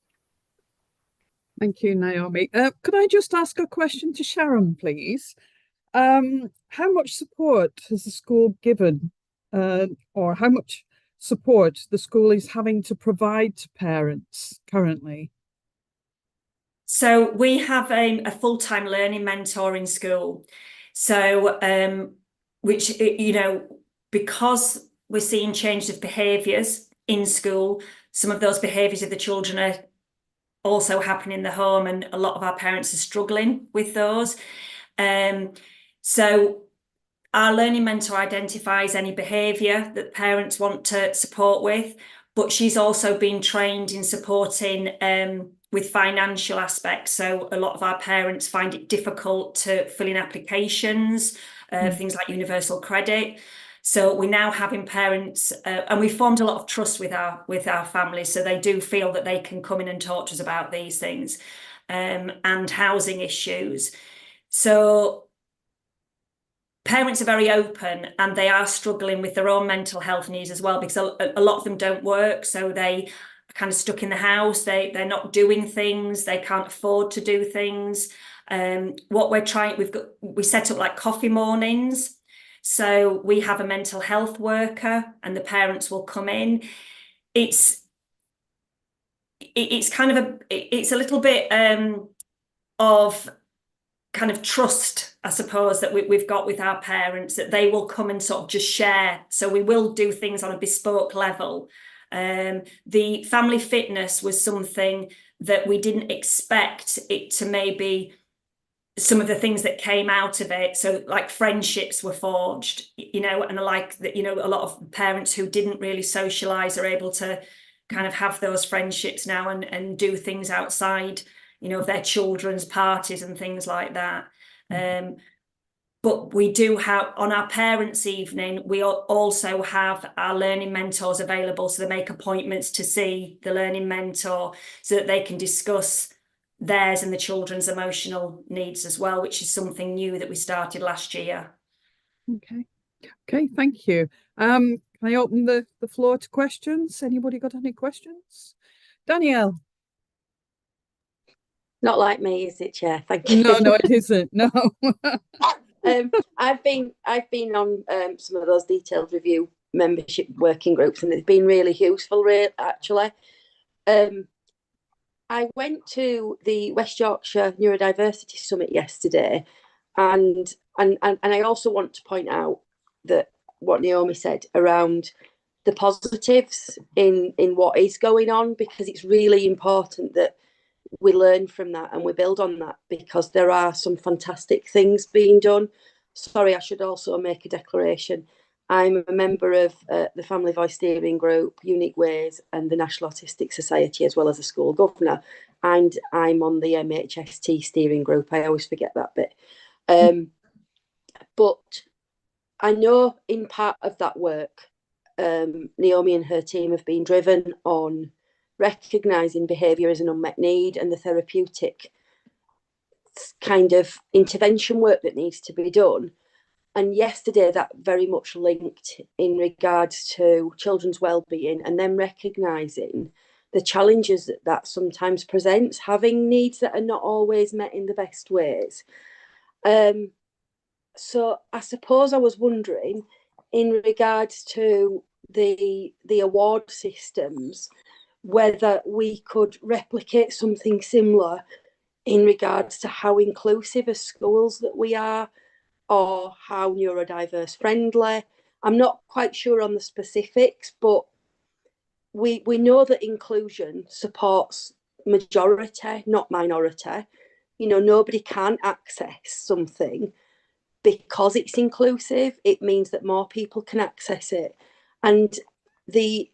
Thank you, Naomi. Could I just ask a question to Sharon, please? How much support has the school given, or how much support the school is having to provide to parents currently? So we have a full-time learning mentor in school. So which, because we're seeing changes of behaviours in school, some of those behaviours of the children are also happening in the home, and a lot of our parents are struggling with those. So our learning mentor identifies any behaviour that parents want to support with, but she's also been trained in supporting with financial aspects. So a lot of our parents find it difficult to fill in applications, things like universal credit. So we're now having parents, and we formed a lot of trust with our families, so they do feel that they can come in and talk to us about these things, and housing issues. So parents are very open, and they are struggling with their own mental health needs as well, because a lot of them don't work, so they are kind of stuck in the house. They're not doing things. They can't afford to do things. What we're trying, we set up like coffee mornings. So we have a mental health worker, and the parents will come in. It's kind of it's a little bit of kind of trust, I suppose, that we've got with our parents, that they will come and sort of just share. So we will do things on a bespoke level. The family fitness was something that we didn't expect it to, maybe some of the things that came out of it. So like friendships were forged, and I like that, a lot of parents who didn't really socialize are able to kind of have those friendships now and do things outside, of their children's parties and things like that. But we do have, on our parents' evening, we also have our learning mentors available. So they make appointments to see the learning mentor so that they can discuss theirs and the children's emotional needs as well, which is something new that we started last year. Okay, thank you. Can I open the floor to questions? Anybody got any questions? Danielle? Not like me, is it, Chair? Thank you. No, it isn't. No. I've been on some of those detailed review membership working groups, and it's been really useful, actually. I went to the West Yorkshire Neurodiversity Summit yesterday, and I also want to point out that what Naomi said around the positives in what is going on, because it's really important that we learn from that and we build on that, because there are some fantastic things being done. Sorry, I should also make a declaration. I'm a member of the Family Voice Steering Group, Unique Ways, and the National Autistic Society, as well as a school governor. And I'm on the MHST steering group. I always forget that bit. But I know in part of that work, Naomi and her team have been driven on recognising behaviour as an unmet need and the therapeutic kind of intervention work that needs to be done. And yesterday that very much linked in regards to children's well-being, and then recognising the challenges that that sometimes presents, having needs that are not always met in the best ways. So I suppose I was wondering, in regards to the award systems, whether we could replicate something similar in regards to how inclusive as schools that we are, or how neurodiverse friendly. I'm not quite sure on the specifics, but we know that inclusion supports majority, not minority. You know, nobody can access something because it's inclusive. It means that more people can access it. And the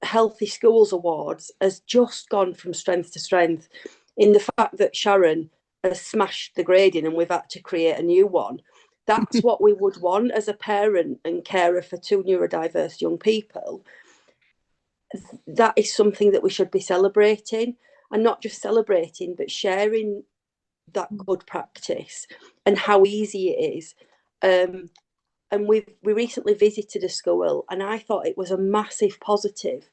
Healthy Schools Awards has just gone from strength to strength in the fact that Sharon has smashed the grading and we've had to create a new one. That's what we would want as a parent and carer for two neurodiverse young people. That is something that we should be celebrating, and not just celebrating, but sharing that good practice and how easy it is. And we recently visited a school, and I thought it was a massive positive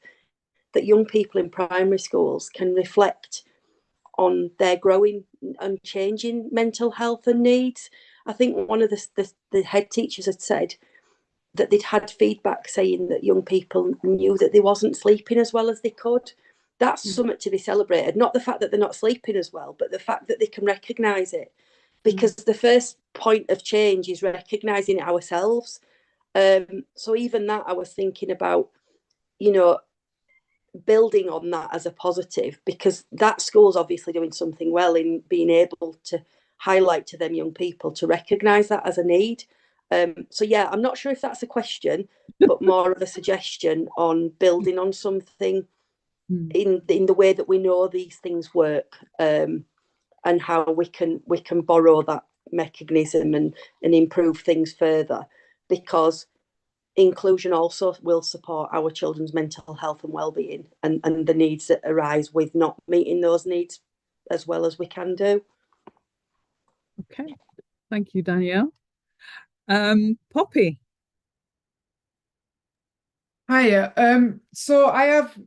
that young people in primary schools can reflect on their growing and changing mental health and needs. I think one of the head teachers had said that they'd had feedback saying that young people knew that they wasn't sleeping as well as they could. That's something to be celebrated. Not the fact that they're not sleeping as well, but the fact that they can recognise it. Because the first point of change is recognising it ourselves. So even that, I was thinking about, you know, building on that as a positive, because that school's obviously doing something well in being able to highlight to them young people to recognise that as a need. So yeah, I'm not sure if that's a question, but more of a suggestion on building on something in the way that we know these things work, and how we can borrow that mechanism and improve things further, because inclusion also will support our children's mental health and well-being, and the needs that arise with not meeting those needs as well as we can do. Okay, thank you, Danielle. Poppy. Hiya. So I have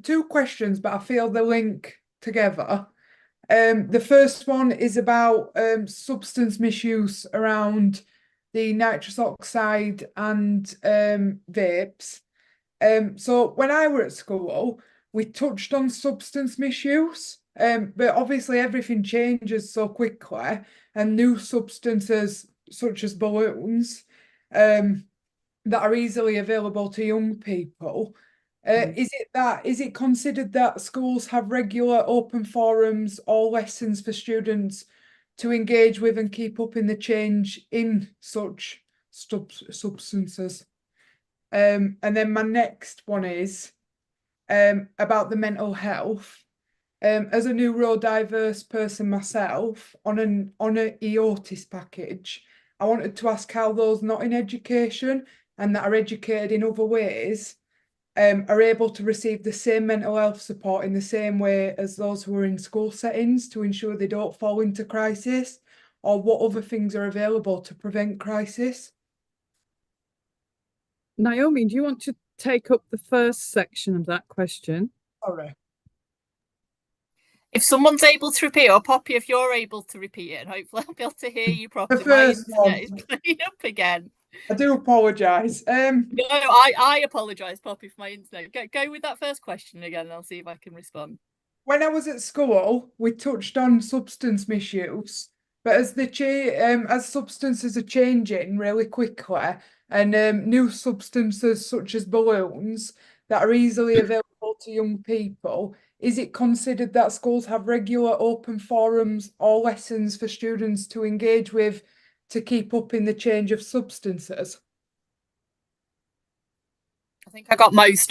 two questions, but I feel they link together. The first one is about substance misuse around the nitrous oxide and vapes. So when I were at school, we touched on substance misuse, but obviously everything changes so quickly, and new substances such as balloons that are easily available to young people. Is it considered that schools have regular open forums or lessons for students to engage with and keep up in the change in such substances? And then my next one is about the mental health. As a neurodiverse person myself, on an EOTIS package, I wanted to ask how those not in education and that are educated in other ways are able to receive the same mental health support in the same way as those who are in school settings, to ensure they don't fall into crisis, or what other things are available to prevent crisis. Naomi, do you want to take up the first section of that question? Sorry. If someone's able to repeat, or Poppy, if you're able to repeat it, and hopefully I'll be able to hear you properly. My internet is playing up again. I do apologise. No, I apologise, Poppy, for my internet. Go with that first question again, and I'll see if I can respond. When I was at school, we touched on substance misuse, but as substances are changing really quickly, and new substances such as balloons that are easily available to young people, is it considered that schools have regular open forums or lessons for students to engage with to keep up in the change of substances? I think I got most,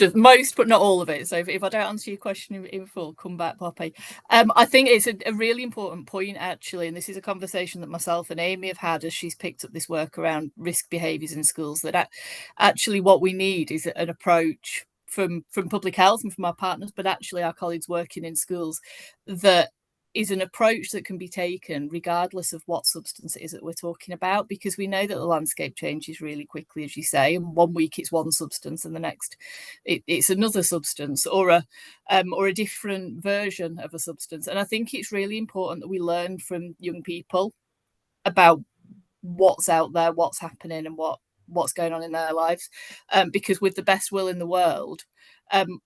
but not all of it. So if I don't answer your question in full, come back, Poppy. I think it's a really important point, actually, and this is a conversation that myself and Amy have had as she's picked up this work around risk behaviours in schools, that actually what we need is an approach from public health and from our partners, but actually our colleagues working in schools, that is an approach that can be taken regardless of what substance it is that we're talking about, because we know that the landscape changes really quickly, as you say, and one week it's one substance and the next it's another substance, or a different version of a substance. And I think it's really important that we learn from young people about what's out there, what's happening, and what's going on in their lives, because with the best will in the world,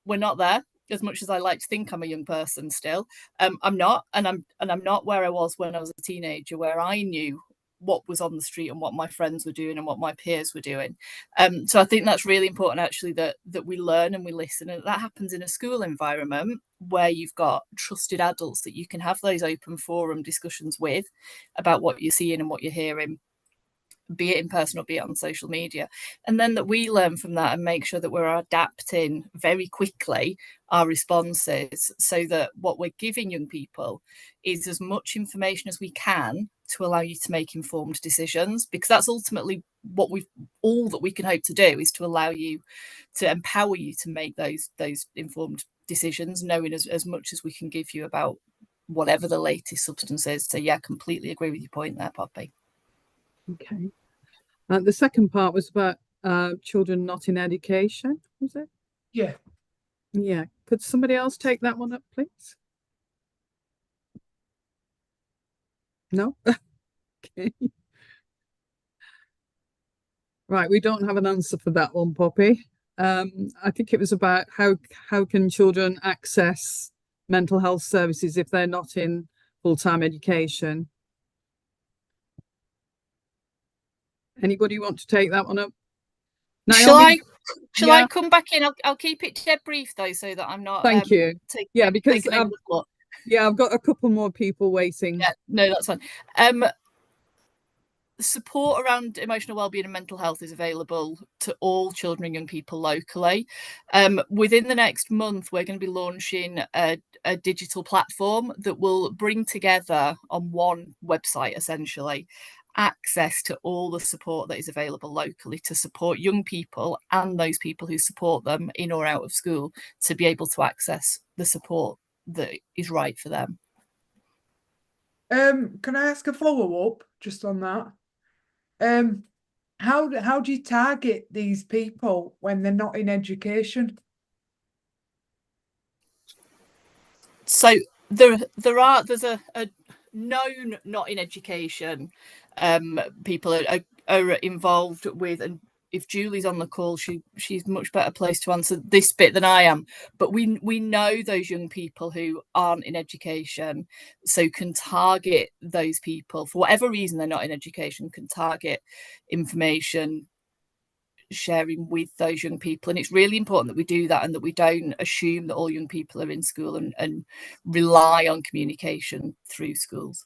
we're not there. As much as I like to think I'm a young person still, I'm not, and I'm not where I was when I was a teenager, where I knew what was on the street and what my friends were doing and what my peers were doing. So I think that's really important, actually, that we learn and we listen, and that happens in a school environment where you've got trusted adults that you can have those open forum discussions with about what you're seeing and what you're hearing, be it in person or be it on social media, and then that we learn from that and make sure that we're adapting very quickly our responses, so that what we're giving young people is as much information as we can to allow you to make informed decisions, because that's ultimately what all that we can hope to do, is to allow you, to empower you to make those informed decisions, knowing as much as we can give you about whatever the latest substance is. So yeah, completely agree with your point there, Poppy. Okay. The second part was about children not in education, was it? Yeah. Yeah. Could somebody else take that one up, please? No? Okay. Right, we don't have an answer for that one, Poppy. I think it was about how can children access mental health services if they're not in full-time education. Anybody want to take that one up? Naomi? Shall I come back in? I'll keep it dead brief though, so that I'm not. Thank you. Yeah, because taking over the floor. Yeah, I've got a couple more people waiting. Yeah, no, that's fine. Support around emotional wellbeing and mental health is available to all children and young people locally. Within the next month, we're going to be launching a digital platform that will bring together on one website, essentially, access to all the support that is available locally to support young people and those people who support them in or out of school, to be able to access the support that is right for them. Can I ask a follow-up just on that? How do you target these people when they're not in education? So there's a known not in education people are involved with, and if Julie's on the call, she's much better placed to answer this bit than I am, but we know those young people who aren't in education, so can target those people for whatever reason they're not in education, can target information sharing with those young people. And it's really important that we do that, and that we don't assume that all young people are in school and rely on communication through schools.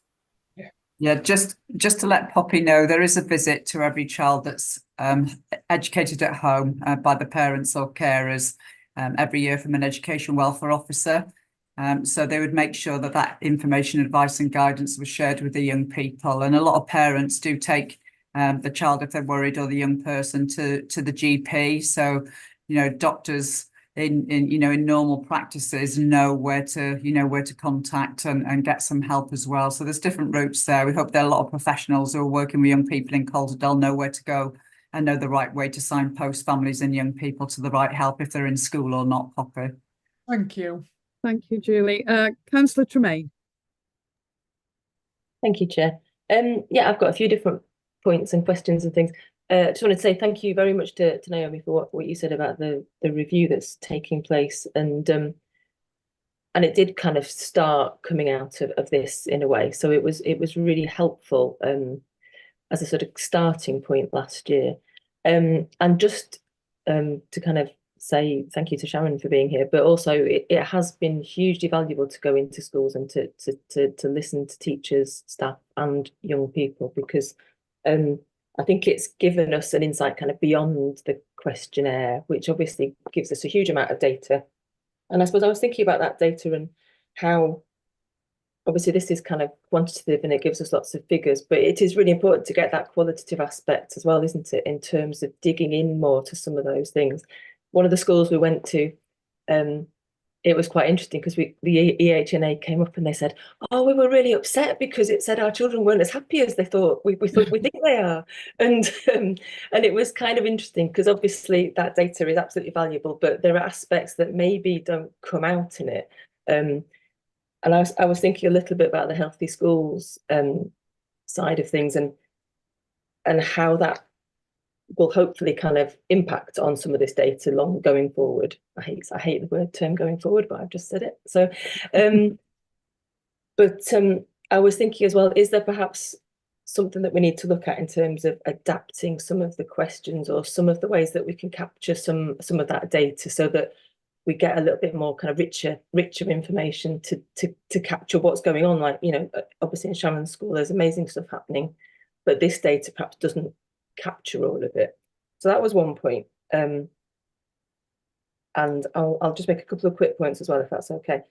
Yeah, just to let Poppy know, there is a visit to every child that's educated at home by the parents or carers every year from an education welfare officer. So they would make sure that information, advice and guidance was shared with the young people. And a lot of parents do take the child, if they're worried, or the young person to the GP. So, doctors in normal practices know where to contact and get some help as well. So there's different routes there. We hope that a lot of professionals who are working with young people in Calderdale know where to go and know the right way to signpost families and young people to the right help if they're in school or not, Poppy. Thank you. Thank you, Julie. Councillor Tremaine. Thank you, Chair. Yeah, I've got a few different points and questions and things. Just wanted to say thank you very much to Naomi for what you said about the review that's taking place, and it did kind of start coming out of this in a way. So it was really helpful as a sort of starting point last year. And just to kind of say thank you to Sharon for being here, but also it has been hugely valuable to go into schools and to listen to teachers, staff and young people, because I think it's given us an insight kind of beyond the questionnaire, which obviously gives us a huge amount of data. And I suppose I was thinking about that data and how obviously this is kind of quantitative and it gives us lots of figures, but it is really important to get that qualitative aspect as well, isn't it, in terms of digging in more to some of those things. one of the schools we went to, it was quite interesting because the EHNA came up and they said, "Oh, we were really upset because it said our children weren't as happy as they thought. We think they are," and it was kind of interesting because obviously that data is absolutely valuable, but there are aspects that maybe don't come out in it. And I was thinking a little bit about the healthy schools side of things and how that will hopefully kind of impact on some of this data going forward. I hate the term going forward, but I've just said it. So, I was thinking as well, is there perhaps something that we need to look at in terms of adapting some of the questions or some of the ways that we can capture some of that data so that we get a little bit more kind of richer information to capture what's going on? Like, you know, obviously in Sharon School, there's amazing stuff happening, but this data perhaps doesn't capture all of it. So that was one point. And I'll just make a couple of quick points as well, if that's okay.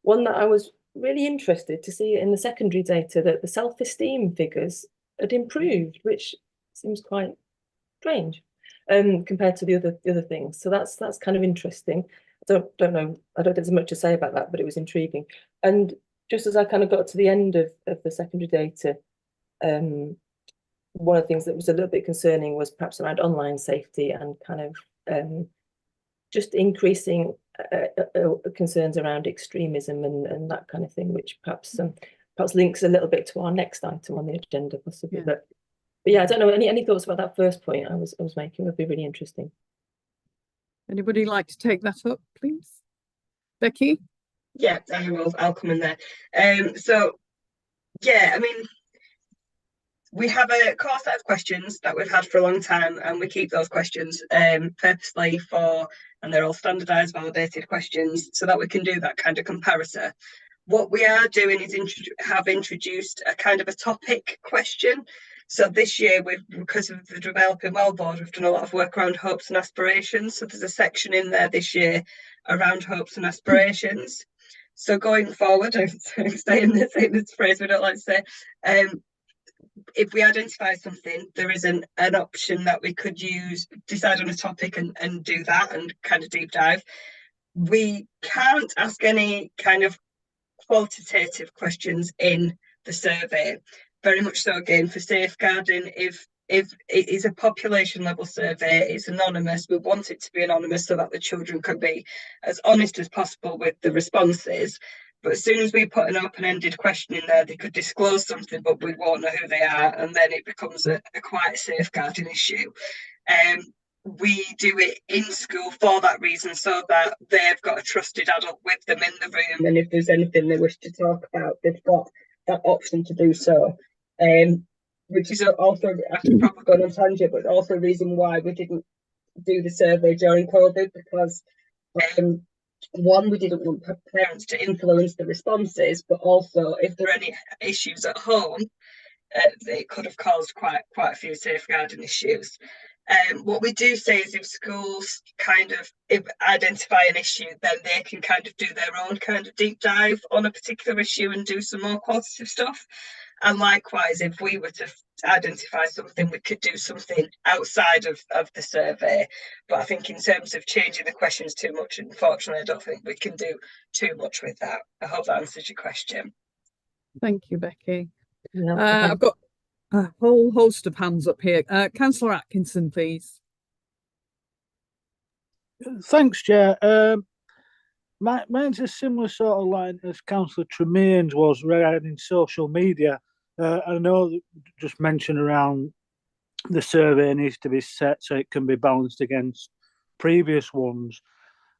One that I was really interested to see in the secondary data that the self-esteem figures had improved, which seems quite strange compared to the other things. So that's kind of interesting. I don't know. I don't think there's much to say about that, but it was intriguing. And just as I kind of got to the end of the secondary data, one of the things that was a little bit concerning was perhaps around online safety and kind of just increasing concerns around extremism and that kind of thing, which perhaps links a little bit to our next item on the agenda, possibly. Yeah. But yeah, I don't know. Any thoughts about that first point I was making? Would be really interesting. Anybody like to take that up, please? Becky? Yeah, I'll come in there. So yeah, I mean, we have a core set of questions that we've had for a long time, and we keep those questions purposely and they're all standardized, validated questions so that we can do that kind of comparison. What we are doing is have introduced a kind of a topic question. So this year, because of the Developing Well Board, we've done a lot of work around hopes and aspirations. So there's a section in there this year around hopes and aspirations. So going forward, I'm saying this phrase we don't like to say, if we identify something, there is an option that we could use, decide on a topic and do that and kind of deep dive. We can't ask any kind of qualitative questions in the survey. Very much so, again, for safeguarding, if it is a population level survey, it's anonymous. We want it to be anonymous so that the children can be as honest as possible with the responses. But as soon as we put an open-ended question in there, they could disclose something, but we won't know who they are, and then it becomes a quite safeguarding issue. We do it in school for that reason, so that they've got a trusted adult with them in the room, and if there's anything they wish to talk about, they've got that option to do so. Which is also, after probably going on tangent, but also a reason why we didn't do the survey during COVID, because one, we didn't want parents to influence the responses, but also if there are any issues at home, it could have caused quite a few safeguarding issues. What we do say is if schools kind of identify an issue, then they can kind of do their own kind of deep dive on a particular issue and do some more qualitative stuff. And likewise, if we were to identify something, we could do something outside of the survey. But I think in terms of changing the questions too much, unfortunately, I don't think we can do too much with that. I hope that answers your question. Thank you, Becky. No, I've got a whole host of hands up here. Councillor Atkinson, please. Thanks, Chair. Mine's a similar sort of line as Councillor Tremaine's was regarding social media. I know that just mentioned around the survey needs to be set so it can be balanced against previous ones.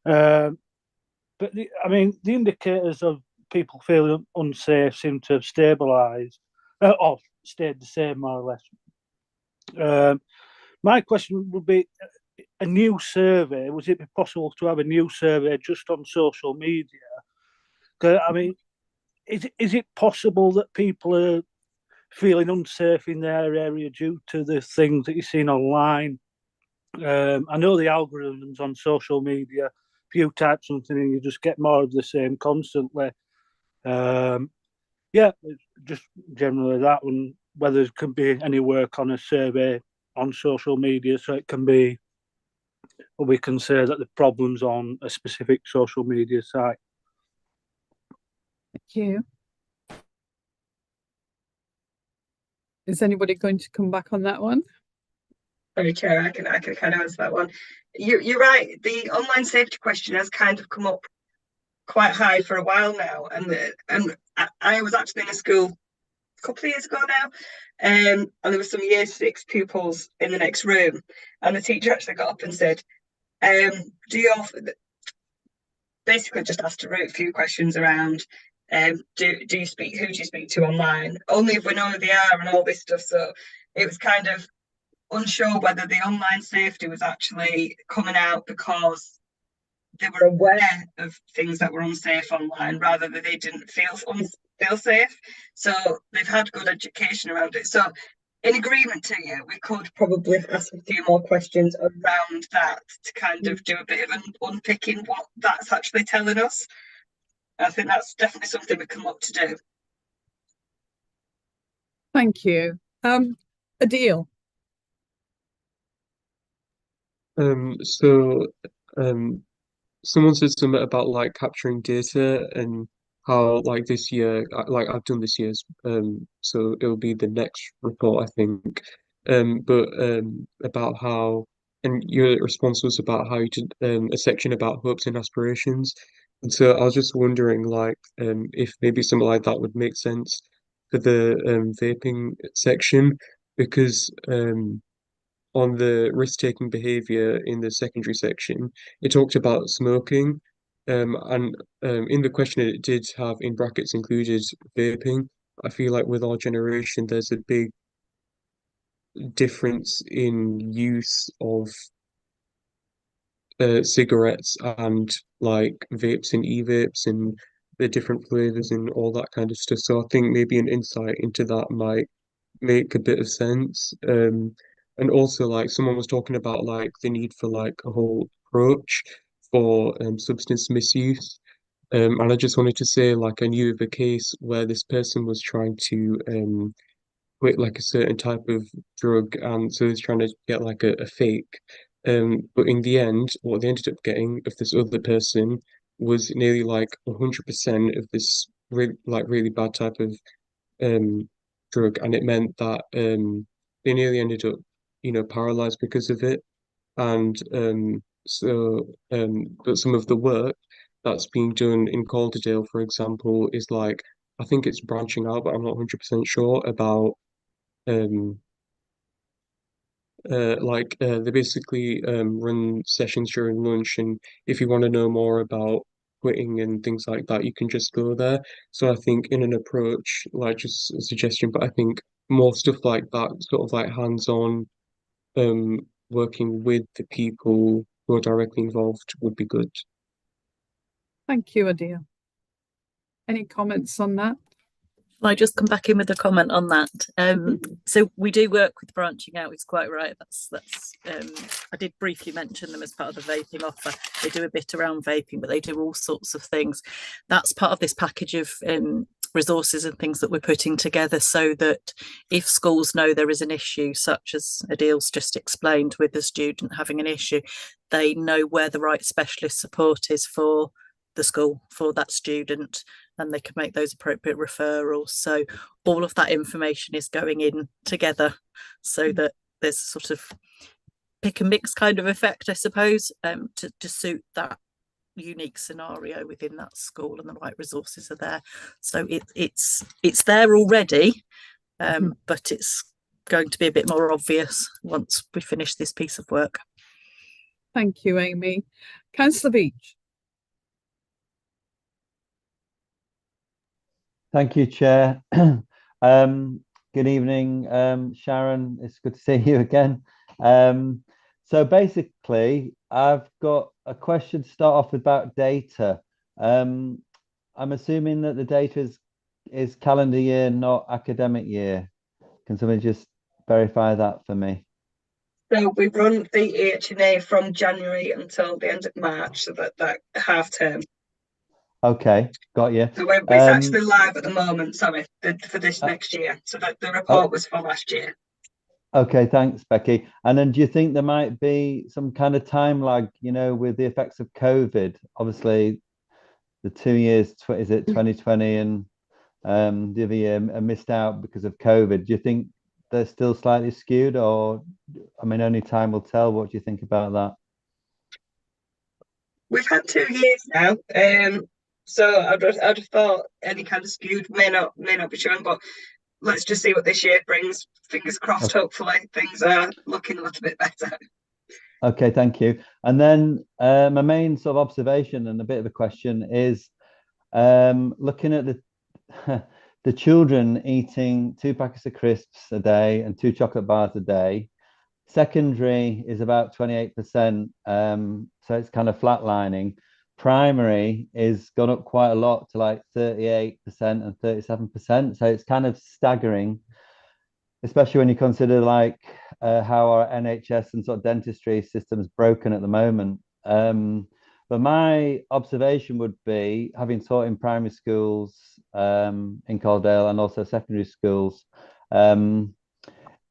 But the indicators of people feeling unsafe seem to have stabilised or stayed the same more or less. My question would be, a new survey, would it be possible to have a new survey just on social media? I mean, is it possible that people are feeling unsafe in their area due to the things that you're seeing online? I know the algorithms on social media, if you type something and you just get more of the same constantly. Yeah, just generally that one, whether there can be any work on a survey on social media so it can be we can say that the problem's on a specific social media site. Thank you. Is anybody going to come back on that one? Sorry, Chair, I can kind of answer that one. You're right. The online safety question has kind of come up quite high for a while now, and I was actually in a school a couple of years ago now, and there were some year 6 pupils in the next room, and the teacher actually got up and said, "Do you basically just asked a few questions around." Do you speak? Who do you speak to online? Only if we know who they are and all this stuff. So it was kind of unsure whether the online safety was actually coming out because they were aware of things that were unsafe online rather than they didn't feel safe. So they've had good education around it. So in agreement to you, we could probably ask a few more questions around that to kind of do a bit of an unpicking what that's actually telling us. I think that's definitely something we can look to do. Thank you. Adil. So someone said something about like capturing data and how like this year, like I've done this year's, so it'll be the next report, I think. But about how, and your response was about how you did a section about hopes and aspirations. And so I was just wondering, like, if maybe something like that would make sense for the vaping section, because on the risk-taking behavior in the secondary section, it talked about smoking, and in the question it did have in brackets included vaping. I feel like with our generation, there's a big difference in use of cigarettes and like vapes and e-vapes and the different flavors and all that kind of stuff. So I think maybe an insight into that might make a bit of sense. And also like someone was talking about like the need for like a whole approach for substance misuse. And I just wanted to say like I knew of a case where this person was trying to quit like a certain type of drug, and so he's trying to get like a fake. But in the end, what they ended up getting of this other person was nearly like 100% of this really bad type of um drug, and it meant that they nearly ended up, paralyzed because of it. And but some of the work that's being done in Calderdale, for example, is like I think it's branching out, but I'm not 100% sure about um they basically run sessions during lunch, and if you want to know more about quitting and things like that, you can just go there. So I think in an approach, like just a suggestion, but I think more stuff like that, sort of like hands-on, working with the people who are directly involved would be good. Thank you, Adil. Any comments on that? Can I just come back in with a comment on that? So we do work with branching out. It's quite right. That's I did briefly mention them as part of the vaping offer. They do a bit around vaping, but they do all sorts of things. That's part of this package of resources and things that we're putting together, so that if schools know there is an issue, such as Adil's just explained with the student having an issue, they know where the right specialist support is for the school for that student, and they can make those appropriate referrals. So all of that information is going in together so that there's sort of pick and mix kind of effect, I suppose, to suit that unique scenario within that school, and the right resources are there. So it's there already, but it's going to be a bit more obvious once we finish this piece of work. Thank you, Amy. Councillor Beach. Thank you, Chair. Good evening, Sharon. It's good to see you again. So basically, I've got a question to start off with about data. I'm assuming that the data is calendar year, not academic year. Can somebody just verify that for me? So we run the EHNA from January until the end of March, so that half term. Okay, got you. So it's actually live at the moment, sorry, for this next year. So that the report was for last year. Okay, thanks, Becky. And then do you think there might be some kind of time lag, with the effects of COVID? Obviously, the 2 years, is it 2020 and the other year are missed out because of COVID. Do you think they're still slightly skewed, or, I mean, only time will tell? What do you think about that? We've had 2 years now, so I'd have thought any kind of skewed may not be shown, but let's just see what this year brings. Fingers crossed. Okay. Hopefully, things are looking a little bit better. Okay, thank you. And then my main sort of observation and a bit of a question is looking at the the children eating 2 packets of crisps a day and 2 chocolate bars a day. Secondary is about 28%, so it's kind of flatlining. Primary is gone up quite a lot to like 38% and 37%. So it's kind of staggering, especially when you consider like how our NHS and sort of dentistry system is broken at the moment. But my observation would be, having taught in primary schools in Calderdale and also secondary schools,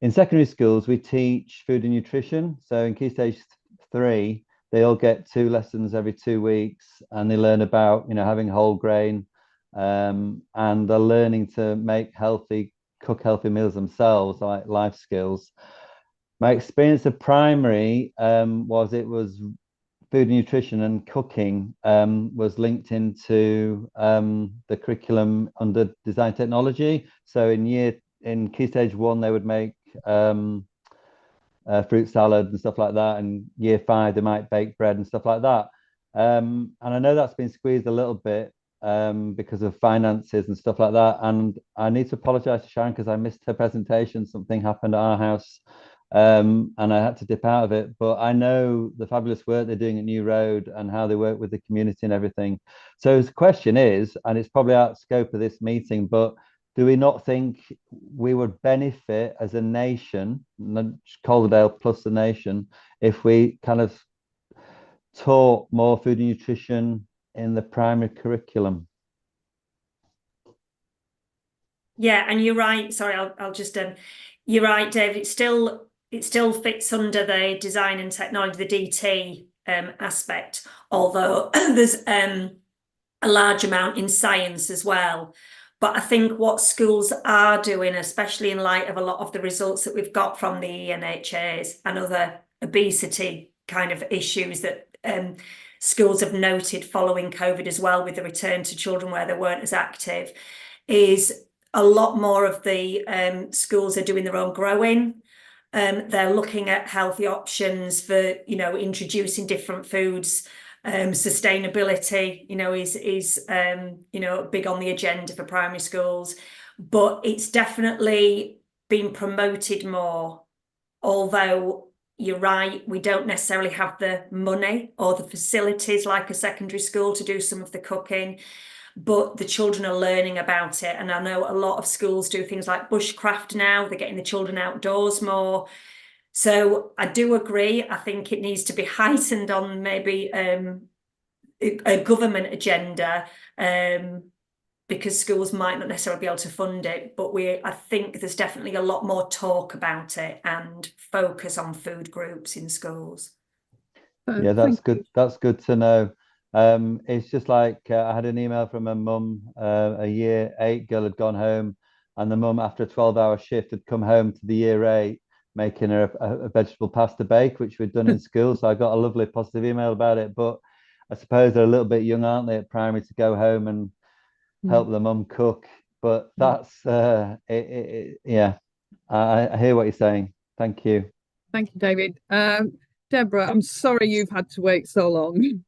in secondary schools, we teach food and nutrition. So in Key Stage 3, they all get 2 lessons every 2 weeks, and they learn about, having whole grain, and they're learning to cook healthy meals themselves, like life skills. My experience of primary was food and nutrition and cooking was linked into the curriculum under design technology. So in Key Stage 1, they would make fruit salad and stuff like that, and year 5 they might bake bread and stuff like that. And I know that's been squeezed a little bit because of finances and stuff like that. And I need to apologize to Sharon because I missed her presentation. Something happened at our house, and I had to dip out of it. But I know the fabulous work they're doing at New Road and how they work with the community and everything. So the question is, and it's probably out of scope of this meeting, but do we not think we would benefit as a nation, Calderdale plus the nation, if we kind of taught more food and nutrition in the primary curriculum? Yeah, and you're right. Sorry, I'll just you're right, Dave. It still fits under the design and technology, the DT aspect, although there's a large amount in science as well. But I think what schools are doing, especially in light of a lot of the results that we've got from the ENHAs and other obesity kind of issues that schools have noted following COVID as well, with the return to children where they weren't as active, is a lot more of the schools are doing their own growing. They're looking at healthy options for, introducing different foods. Sustainability, is big on the agenda for primary schools, but it's definitely been promoted more. Although you're right, we don't necessarily have the money or the facilities like a secondary school to do some of the cooking, but the children are learning about it. And I know a lot of schools do things like bushcraft now. They're getting the children outdoors more. So I do agree. I think it needs to be heightened on maybe a government agenda, because schools might not necessarily be able to fund it. But I think there's definitely a lot more talk about it and focus on food groups in schools. Yeah, that's good. That's good to know. It's just like I had an email from a mum. A year 8 girl had gone home, and the mum, after a 12-hour shift, had come home to the year 8 making her a vegetable pasta bake, which we'd done in school. So I got a lovely positive email about it. But I suppose they're a little bit young, aren't they, at primary, to go home and help the mum cook. But that's yeah. I hear what you're saying. Thank you. Thank you, David. Deborah, I'm sorry you've had to wait so long.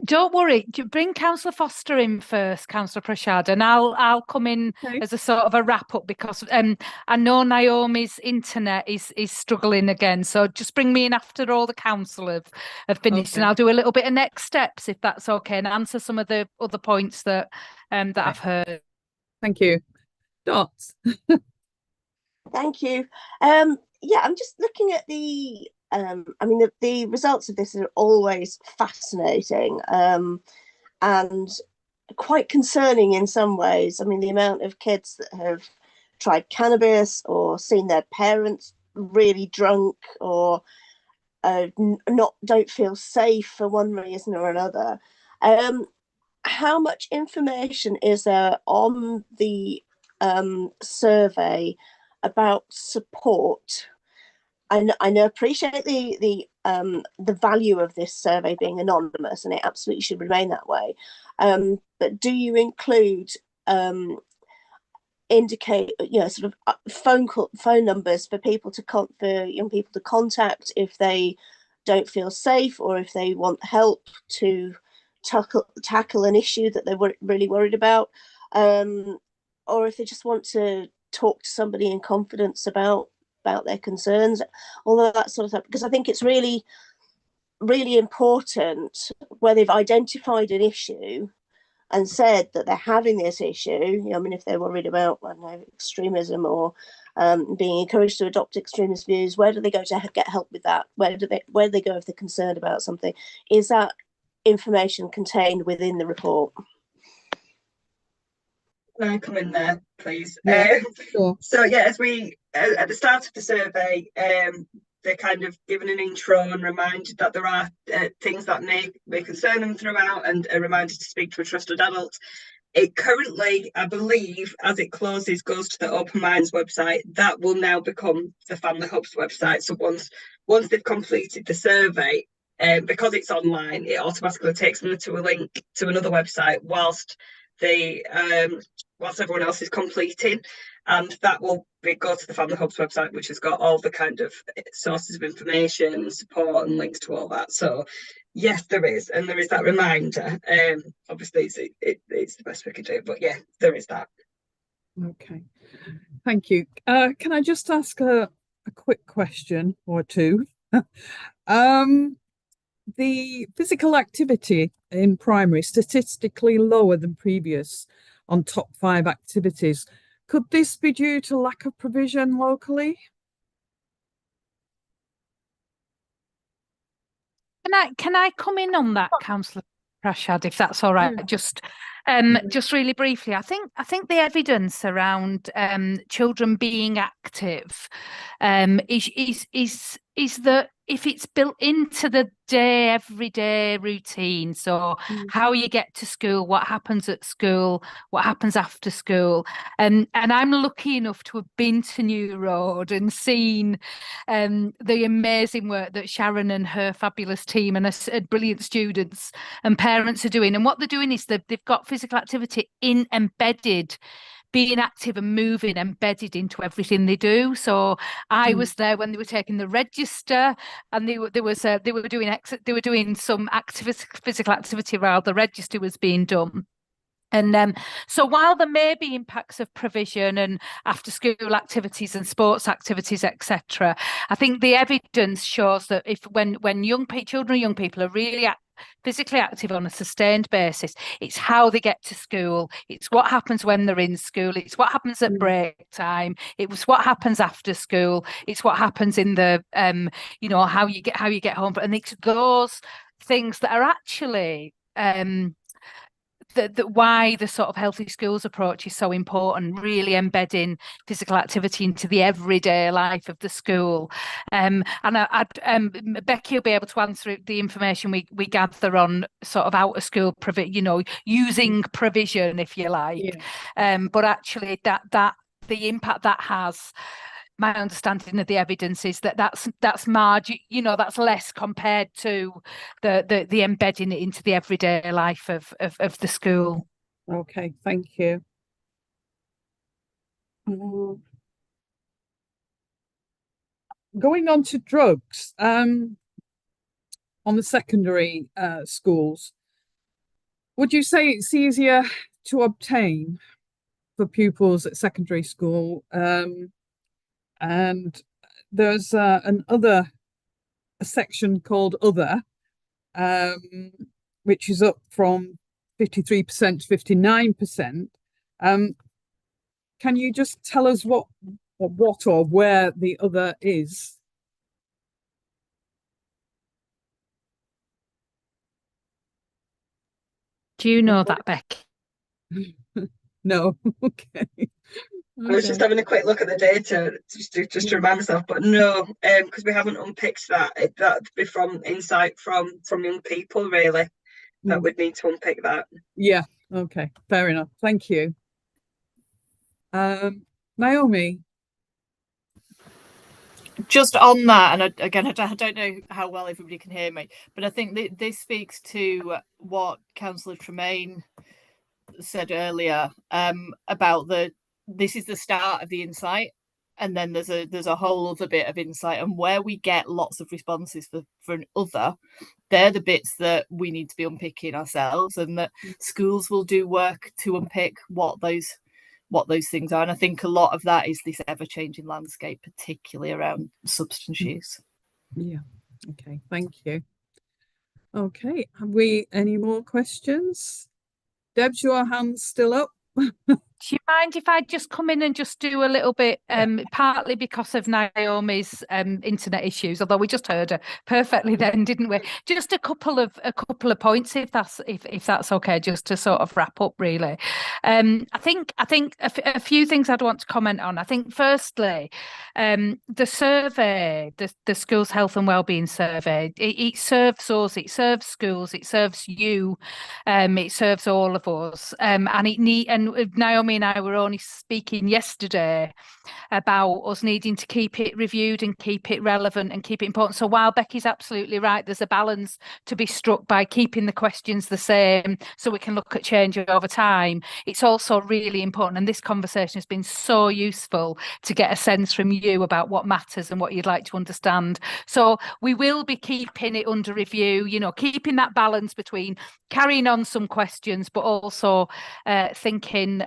Don't worry. Bring Councillor Foster in first, Councillor Prashad, and I'll come in as a sort of a wrap up, because I know Naomi's internet is struggling again. So just bring me in after all the council have finished, and I'll do a little bit of next steps if that's okay, and answer some of the other points that I've heard. Thank you. Dots. Thank you. Yeah, I'm just looking at the I mean, the results of this are always fascinating, and quite concerning in some ways. I mean, the amount of kids that have tried cannabis or seen their parents really drunk or don't feel safe for one reason or another. How much information is there on the survey about support? I appreciate the value of this survey being anonymous, and it absolutely should remain that way. But do you include indicate, sort of phone numbers for people for young people to contact if they don't feel safe, or if they want help to tackle an issue that they're really worried about, or if they just want to talk to somebody in confidence about their concerns, all of that sort of stuff? Because I think it's really, really important where they've identified an issue and said that they're having this issue. I mean, if they're worried about, I don't know, extremism or being encouraged to adopt extremist views, where do they go to get help with that? Where do they go if they're concerned about something? Is that information contained within the report? Can I come in there, please? Yeah, sure. So yeah, as we at the start of the survey, they're kind of given an intro and reminded that there are things that may concern them throughout, and a reminder to speak to a trusted adult. It currently, I believe, as it closes, goes to the Open Minds website. That will now become the Family Hub's website. So once they've completed the survey, because it's online, it automatically takes them to a link to another website whilst everyone else is completing, and that will go to the Family Hub's website, which has got all the kind of sources of information and support and links to all that. So yes, there is, and there is that reminder. Obviously, it's the best we can do, but yeah, there is that. Okay, thank you. Can I just ask a quick question or two? The physical activity in primary statistically lower than previous on top 5 activities. Could this be due to lack of provision locally? Can I come in on that, Councillor Prashad, if that's all right? Just really briefly, I think the evidence around children being active is that if it's built into the everyday routine, so how you get to school, what happens at school, what happens after school, and I'm lucky enough to have been to New Road and seen the amazing work that Sharon and her fabulous team and brilliant students and parents are doing. And what they're doing is they've got physical activity embedded, being active and moving embedded into everything they do. So I was there when they were taking the register, and they were doing some physical activity while the register was being done. And so while there may be impacts of provision and after school activities and sports activities, etc., I think the evidence shows that when children and young people are really physically active on a sustained basis, it's how they get to school, it's what happens when they're in school, it's what happens at break time, it was what happens after school, it's what happens in the how you get home. And it's those things that are actually why the sort of healthy schools approach is so important, really embedding physical activity into the everyday life of the school. And Becky will be able to answer the information we gather on sort of out of school using provision, if you like. But actually that the impact that has, my understanding of the evidence is that's margin, that's less compared to the embedding it into the everyday life of the school. Okay, thank you. Going on to drugs, on the secondary schools, would you say it's easier to obtain for pupils at secondary school? And there's a section called Other, which is up from 53% to 59%. Can you just tell us what or where the other is? Do you know that, Beck? No. Okay. I was just having a quick look at the data just to remind myself, but no, because we haven't unpicked that. That'd be from insight from young people, really. That would need to unpick that. Yeah. Okay. Fair enough. Thank you. Naomi. Just on that, and again, I don't know how well everybody can hear me, but I think this speaks to what Councillor Tremaine said earlier about this is the start of the insight, and then there's a whole other bit of insight, and where we get lots of responses for an other, they're the bits that we need to be unpicking ourselves, and that schools will do work to unpick what those things are. And I think a lot of that is this ever-changing landscape, particularly around substance use. Yeah. Okay. Thank you. Okay. Have we any more questions? Deb's, your hand's still up. Do you mind if I just come in and just do a little bit, partly because of Naomi's internet issues, although we just heard her perfectly then, didn't we? Just a couple of points, if that's okay, just to sort of wrap up, really. I think a few things I'd want to comment on. I think firstly, the survey, the Schools Health and Wellbeing Survey, it serves us, it serves schools, it serves you, it serves all of us, and Naomi and I were only speaking yesterday about us needing to keep it reviewed and keep it relevant and keep it important. So while Becky's absolutely right, there's a balance to be struck by keeping the questions the same so we can look at change over time. It's also really important, and this conversation has been so useful to get a sense from you about what matters and what you'd like to understand. So we will be keeping it under review, keeping that balance between carrying on some questions, but also thinking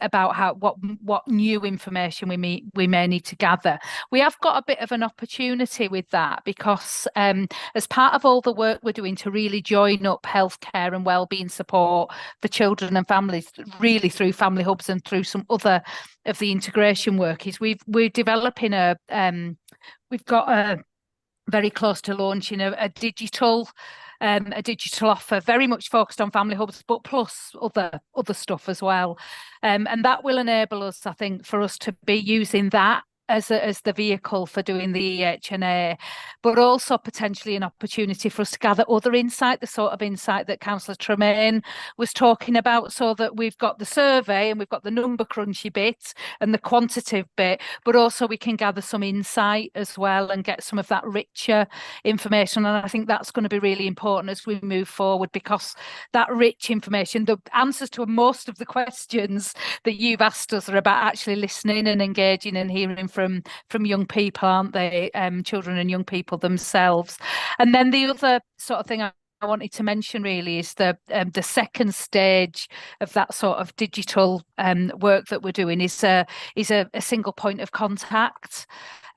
about what new information we may need to gather. We have got a bit of an opportunity with that because as part of all the work we're doing to really join up healthcare and wellbeing support for children and families, really through family hubs and through some other of the integration work, is we're developing we've got very close to launching a digital offer, very much focused on family hubs, but plus other stuff as well. And that will enable us, I think, for us to be using that as the vehicle for doing the EHNA, but also potentially an opportunity for us to gather other insight, the sort of insight that Councillor Tremaine was talking about, so that we've got the survey and we've got the number crunchy bit and the quantitative bit, but also we can gather some insight as well and get some of that richer information. And I think that's going to be really important as we move forward, because that rich information, the answers to most of the questions that you've asked us are about actually listening and engaging and hearing from young people, aren't they? Children and young people themselves. And then the other sort of thing I wanted to mention really is the second stage of that sort of digital work that we're doing is a single point of contact.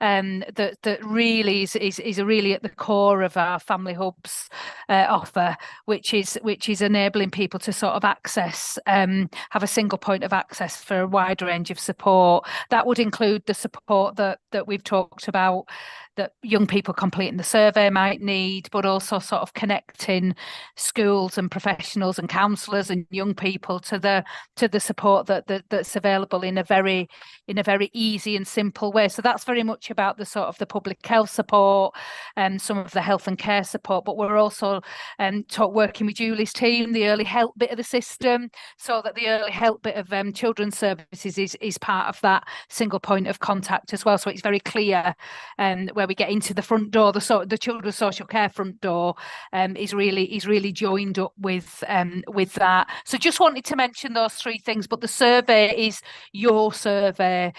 That really is really at the core of our family hubs offer, which is enabling people to sort of access, have a single point of access for a wide range of support. That would include the support that we've talked about, that young people completing the survey might need, but also sort of connecting schools and professionals and counsellors and young people to the support that's available in a very easy and simple way. So that's very much about the sort of the public health support and some of the health and care support, but we're also working with Julie's team, the early help bit of the system, so that the early help bit of children's services is part of that single point of contact as well. So it's very clear where we get into the front door, the children's social care front door is really joined up with that. So just wanted to mention those three things, but the survey is your survey.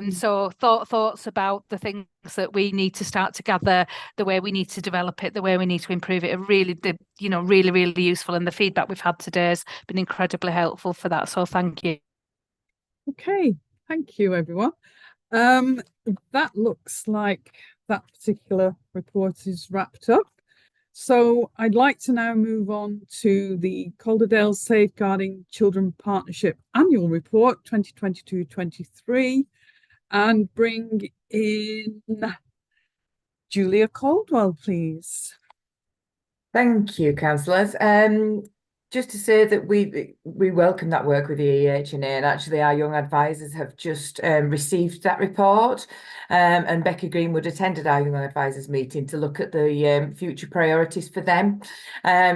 So thoughts about the things that we need to start to gather, the way we need to develop it, the way we need to improve it, are really useful. And the feedback we've had today has been incredibly helpful for that. So thank you. Okay, thank you, everyone. That looks like that particular report is wrapped up. So I'd like to now move on to the Calderdale Safeguarding Children Partnership Annual Report 2022-23 and bring in Julia Caldwell, please. Thank you, councillors. just to say that we welcome that work with the EHNA, and actually our young advisors have just received that report, and Becky Greenwood attended our young advisors meeting to look at the future priorities for them.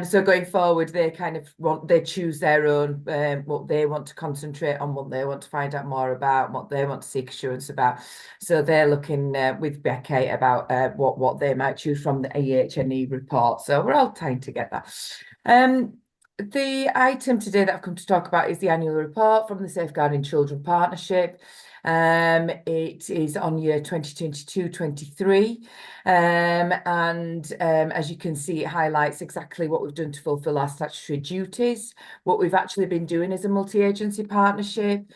So going forward, they choose their own what they want to concentrate on, what they want to find out more about, what they want to seek assurance about. So they're looking with Becky about what they might choose from the EHNE report. So we're all trying to get that. The item today that I've come to talk about is the annual report from the Safeguarding Children Partnership. It is on year 2022-23, and as you can see, it highlights exactly what we've done to fulfil our statutory duties, what we've actually been doing as a multi-agency partnership.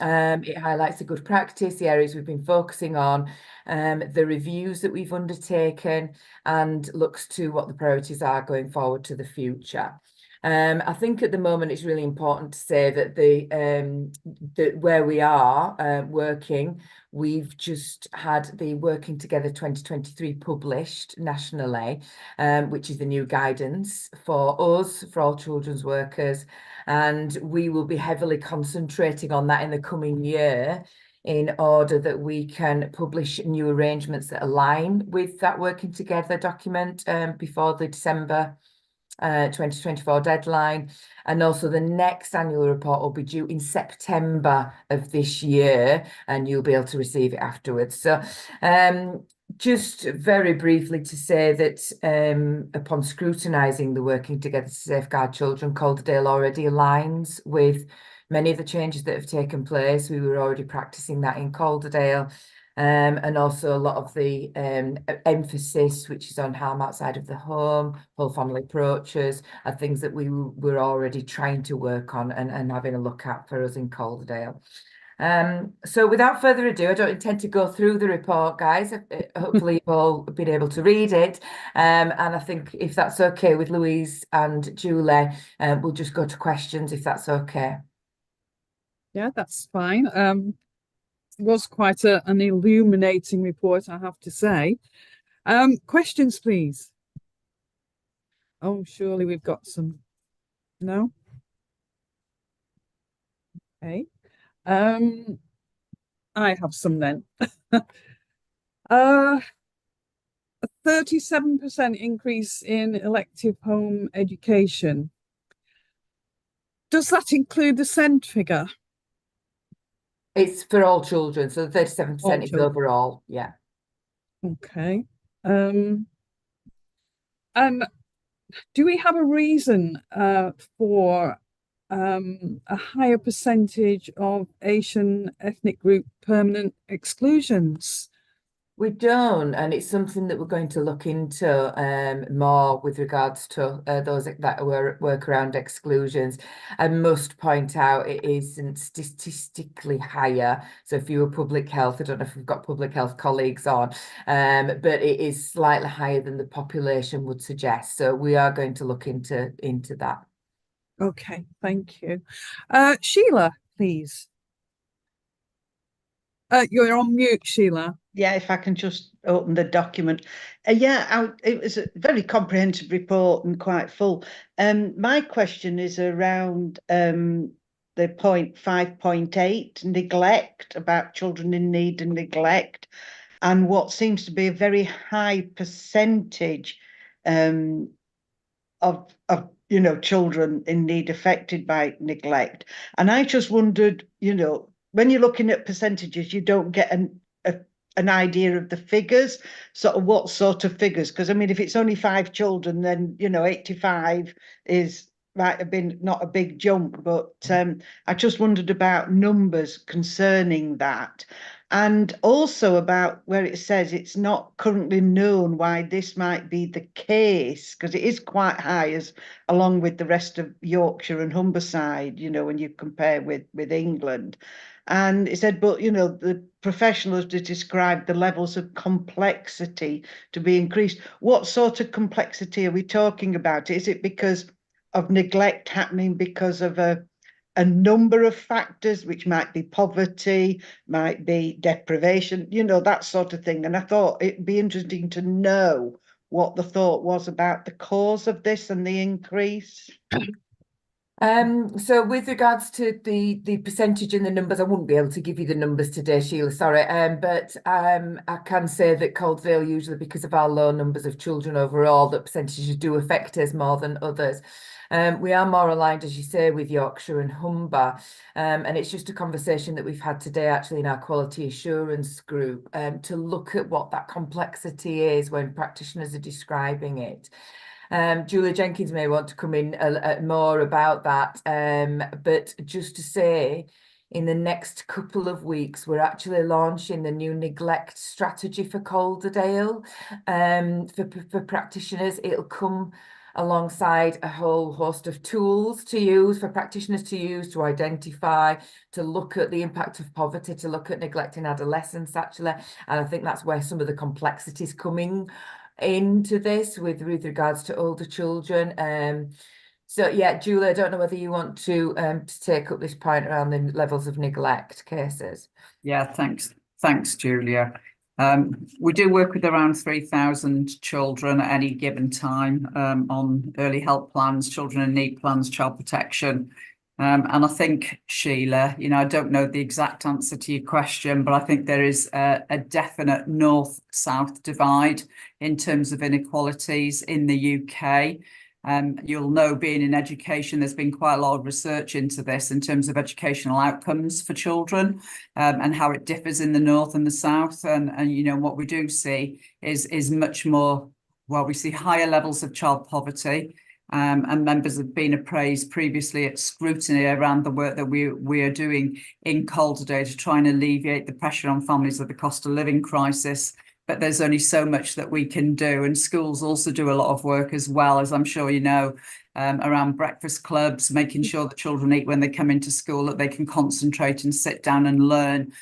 It highlights the good practice, the areas we've been focusing on, the reviews that we've undertaken, and looks to what the priorities are going forward to the future. I think at the moment it's really important to say that that where we are working, we've just had the Working Together 2023 published nationally, which is the new guidance for us, for all children's workers, and we will be heavily concentrating on that in the coming year in order that we can publish new arrangements that align with that Working Together document before the December 2024 deadline. And also the next annual report will be due in September of this year, and you'll be able to receive it afterwards. So just very briefly to say that upon scrutinising the Working Together to Safeguard Children, Calderdale already aligns with many of the changes that have taken place. We were already practising that in Calderdale. And also a lot of the emphasis, which is on harm outside of the home, whole family approaches, are things that we were already trying to work on and having a look at for us in Calderdale. So without further ado, I don't intend to go through the report, guys. Hopefully you've all been able to read it. And I think if that's okay with Louise and Julie, we'll just go to questions if that's okay. Yeah, that's fine. Was quite an illuminating report, I have to say. Questions, please. Oh, surely we've got some. No? Okay. I have some then. A 37% increase in elective home education. Does that include the SEND figure? It's for all children, so 37% is overall, yeah. Okay. And do we have a reason for a higher percentage of Asian ethnic group permanent exclusions? We don't, and it's something that we're going to look into more with regards to those that work around exclusions. I must point out it isn't statistically higher. So if you were public health, I don't know if we've got public health colleagues on, but it is slightly higher than the population would suggest. So we are going to look into that. Okay, thank you. Sheila, please. You're on mute, Sheila. Yeah, if I can just open the document. It was a very comprehensive report and quite full. My question is around the point 5.8, neglect, about children in need and neglect, and what seems to be a very high percentage of children in need affected by neglect. And I just wondered, when you're looking at percentages, you don't get an idea of the figures, sort of what sort of figures, because I mean, if it's only 5 children, then 85 might have been not a big jump, but I just wondered about numbers concerning that, and also about where it says it's not currently known why this might be the case, because it is quite high as along with the rest of Yorkshire and Humberside, when you compare with England. And it said, but the professionals to describe the levels of complexity to be increased. What sort of complexity are we talking about? Is it because of neglect happening because of a number of factors, which might be poverty, might be deprivation, that sort of thing? And I thought it'd be interesting to know what the thought was about the cause of this and the increase. So with regards to the percentage and the numbers, I wouldn't be able to give you the numbers today, Sheila, sorry. But I can say that Calderdale, usually because of our low numbers of children overall, that percentages do affect us more than others. We are more aligned, as you say, with Yorkshire and Humber. And it's just a conversation that we've had today, actually, in our quality assurance group, to look at what that complexity is when practitioners are describing it. Julia Jenkins may want to come in more about that, but just to say, in the next couple of weeks, we're actually launching the new neglect strategy for Calderdale for practitioners. It'll come alongside a whole host of tools to use for practitioners to use to identify, to look at the impact of poverty, to look at neglect in adolescence, actually. And I think that's where some of the complexities coming into this with regards to older children. So yeah, Julia, I don't know whether you want to take up this point around the levels of neglect cases. Yeah, thanks, Julia. We do work with around 3,000 children at any given time on early help plans, children in need plans, child protection. And I think, Sheila, I don't know the exact answer to your question, but I think there is a definite north-south divide in terms of inequalities in the UK. You'll know, being in education, there's been quite a lot of research into this in terms of educational outcomes for children and how it differs in the north and the south. And what we do see is much more, well, we see higher levels of child poverty. And members have been appraised previously at Scrutiny around the work that we are doing in Calderdale to try and alleviate the pressure on families of the cost of living crisis. But there's only so much that we can do. And schools also do a lot of work as well, as I'm sure you know, around breakfast clubs, making sure that children eat when they come into school, that they can concentrate and sit down and learn.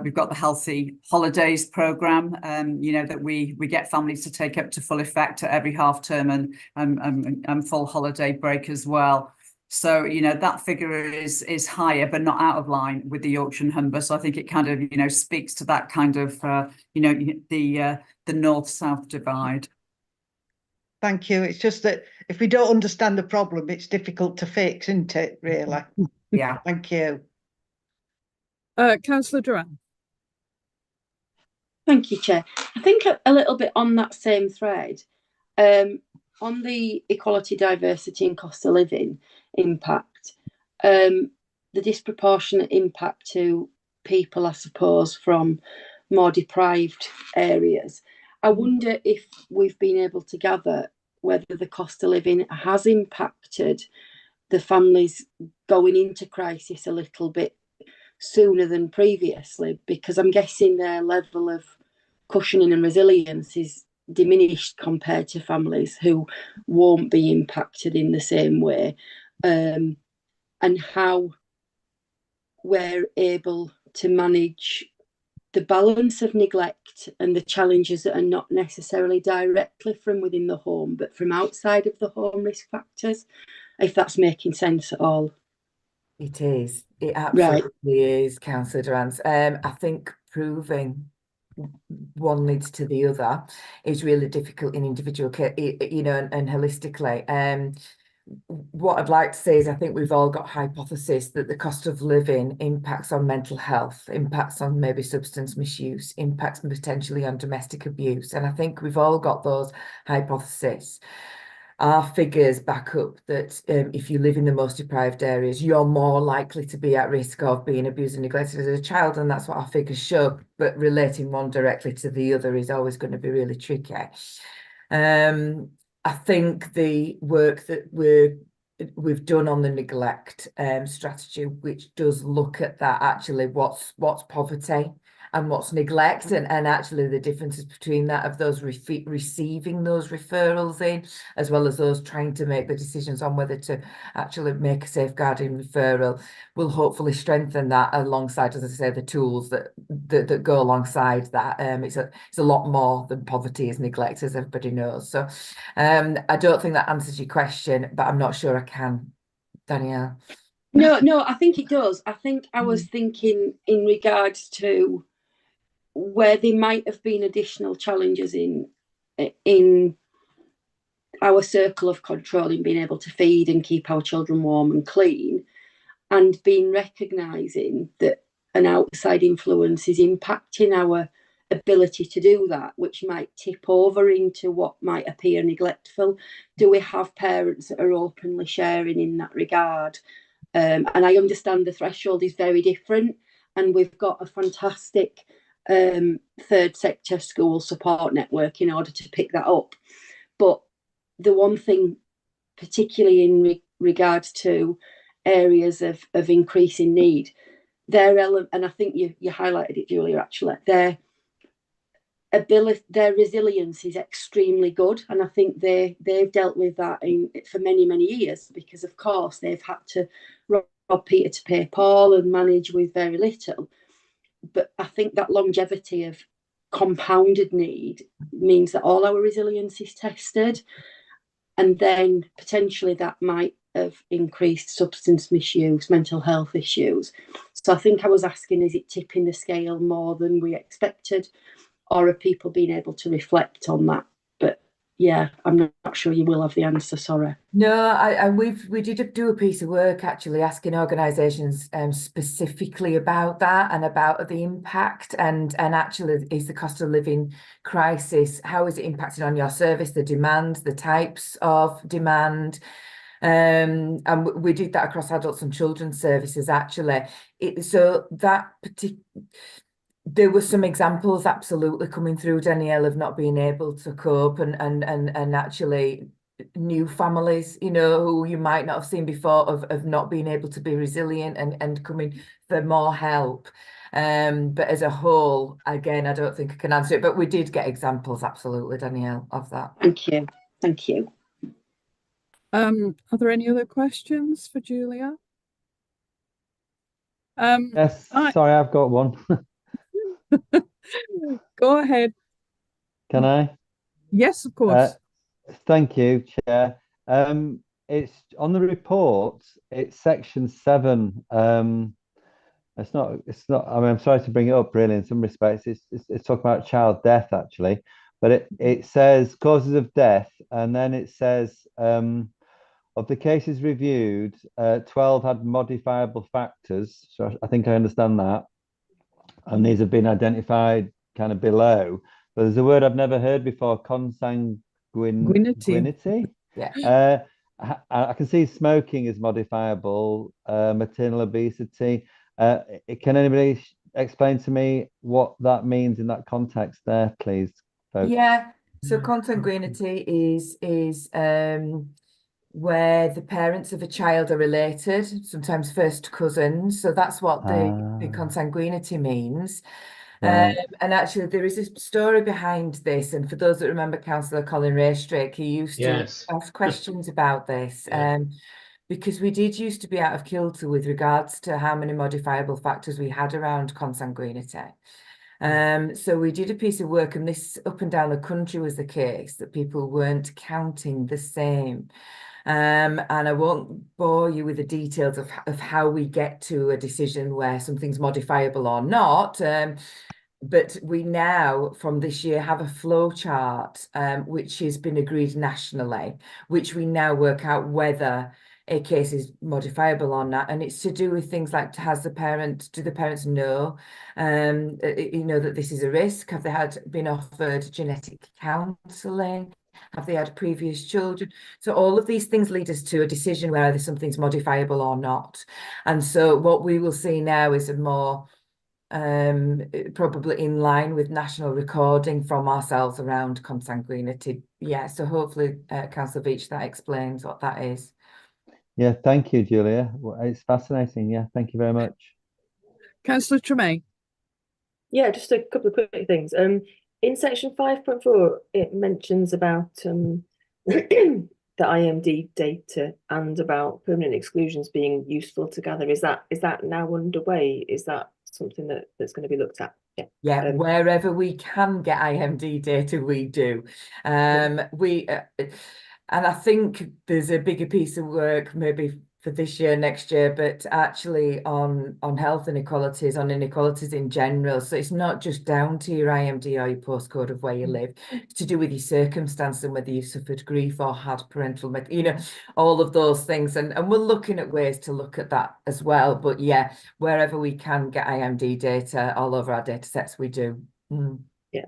We've got the Healthy Holidays programme, that we get families to take up to full effect at every half term and full holiday break as well. So, that figure is higher, but not out of line with the Yorkshire and Humber. So I think it kind of, speaks to that kind of, the north-south divide. Thank you. It's just that if we don't understand the problem, it's difficult to fix, isn't it, really? Yeah. Thank you. Councillor Duran. Thank you, Chair. I think a little bit on that same thread, on the equality, diversity and cost of living impact, the disproportionate impact to people, I suppose, from more deprived areas. I wonder if we've been able to gather whether the cost of living has impacted the families going into crisis a little bit sooner than previously, because I'm guessing their level of cushioning and resilience is diminished compared to families who won't be impacted in the same way, and how we're able to manage the balance of neglect and the challenges that are not necessarily directly from within the home but from outside of the home risk factors, if that's making sense at all. It is. It absolutely is, Councillor Durant. I think proving one leads to the other is really difficult in individual case, and holistically. What I'd like to say is I think we've all got hypothesis that the cost of living impacts on mental health, impacts on maybe substance misuse, impacts potentially on domestic abuse. And I think we've all got those hypotheses. Our figures back up that if you live in the most deprived areas, you're more likely to be at risk of being abused and neglected as a child, and that's what our figures show. But relating one directly to the other is always going to be really tricky. I think the work that we've done on the neglect strategy, which does look at that, actually what's poverty and what's neglect, and actually the differences between that of those receiving those referrals in, as well as those trying to make the decisions on whether to actually make a safeguarding referral, will hopefully strengthen that alongside, as I say, the tools that go alongside that. It's a lot more than poverty is neglect, as everybody knows. So I don't think that answers your question, but I'm not sure I can. Danielle? No, I think it does. I think I was thinking in regards to where there might have been additional challenges in our circle of control in being able to feed and keep our children warm and clean, and being recognizing that an outside influence is impacting our ability to do that, which might tip over into what might appear neglectful. Do we have parents that are openly sharing in that regard? And I understand the threshold is very different, and we've got a fantastic third sector school support network in order to pick that up. But the one thing, particularly in regards to areas of increasing need, and I think you highlighted it, Julia, actually, their resilience is extremely good, and I think they've dealt with that for many years, because of course they've had to rob Peter to pay Paul and manage with very little. But I think that longevity of compounded need means that all our resilience is tested, and then potentially that might have increased substance misuse, mental health issues. So I think I was asking, is it tipping the scale more than we expected, or are people being able to reflect on that? But yeah, I'm not sure you will have the answer, sorry. No, we did do a piece of work actually asking organisations specifically about that and about the impact and actually is the cost of living crisis, how is it impacting on your service, the demand, the types of demand, and we did that across adults and children's services actually. So that particular, there were some examples absolutely coming through, Danielle, of not being able to cope and actually new families, you know, who you might not have seen before, of not being able to be resilient and coming for more help. But as a whole, again, I don't think I can answer it, but we did get examples, absolutely, Danielle, of that. Thank you. Thank you. Are there any other questions for Julia? Yes, sorry, I've got one. Go ahead. Can I? Yes, of course. Thank you, Chair. It's on the report, it's section 7. It's not, I mean, I'm sorry to bring it up really in some respects. It's talking about child death actually, but it says causes of death, and then it says of the cases reviewed, 12 had modifiable factors. So I think I understand that. And these have been identified kind of below. But there's a word I've never heard before, consanguinity. Yeah. I can see smoking is modifiable, maternal obesity. Can anybody explain to me what that means in that context there, please, folks? Yeah, so consanguinity is where the parents of a child are related, sometimes first cousins. So that's what the consanguinity means. Right. And actually, there is a story behind this. And for those that remember Councillor Colin Raystrick, he used to ask questions about this. Because we did used to be out of kilter with regards to how many modifiable factors we had around consanguinity. So we did a piece of work, and this up and down the country was the case, that people weren't counting the same. And I won't bore you with the details of how we get to a decision where something's modifiable or not. But we now, from this year, have a flow chart, which has been agreed nationally, which we now work out whether a case is modifiable or not. And it's to do with things like, do the parents know, you know, that this is a risk? Have they been offered genetic counselling? Have they had previous children? So all of these things lead us to a decision whether something's modifiable or not. And so what we will see now is a more probably in line with national recording from ourselves around consanguinity. Yeah, so hopefully, Councillor Veitch, that explains what that is. Yeah, thank you, Julia. It's fascinating. Yeah, thank you very much. Councillor Tremaine. Yeah, just a couple of quick things. In section 5.4, it mentions about the IMD data and about permanent exclusions being useful to gather. Is that now underway? Is that something that's going to be looked at? Yeah, wherever we can get IMD data, we do. And I think there's a bigger piece of work maybe for this year, next year, but actually on health inequalities, on inequalities in general. So it's not just down to your IMD or your postcode of where you live. It's to do with your circumstance and whether you've suffered grief or had parental, all of those things. And we're looking at ways to look at that as well. But yeah, wherever we can get IMD data all over our data sets, we do. Yeah,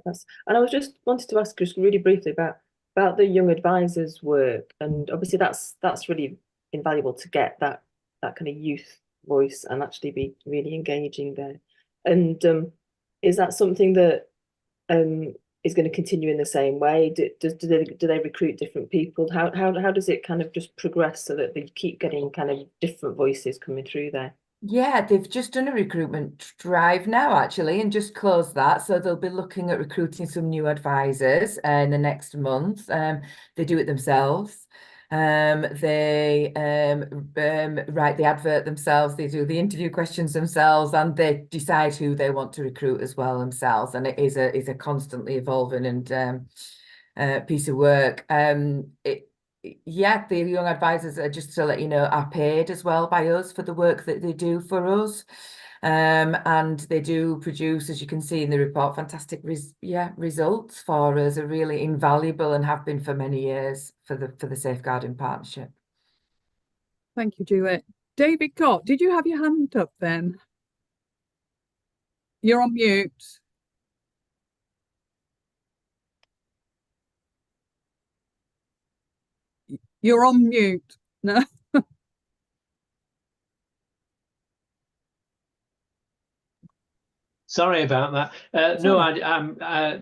and I was just wanted to ask just really briefly about the young advisors work, and obviously that's really invaluable to get that kind of youth voice and actually be really engaging there. And is that something that is going to continue in the same way? Do they recruit different people? How does it kind of just progress so that they keep getting kind of different voices coming through there? Yeah, they've just done a recruitment drive now, actually, and just closed that. So they'll be looking at recruiting some new advisors in the next month. They do it themselves. They write the advert themselves. They do the interview questions themselves, and they decide who they want to recruit as well themselves. And it is a constantly evolving and piece of work. Yeah, the young advisors are, just to let you know, are paid as well by us for the work that they do for us. And they do produce, as you can see in the report, fantastic results for us, are really invaluable and have been for many years for the Safeguarding Partnership. Thank you, Juliet. David Cott, did you have your hand up then? You're on mute. You're on mute. No. Sorry about that. No, I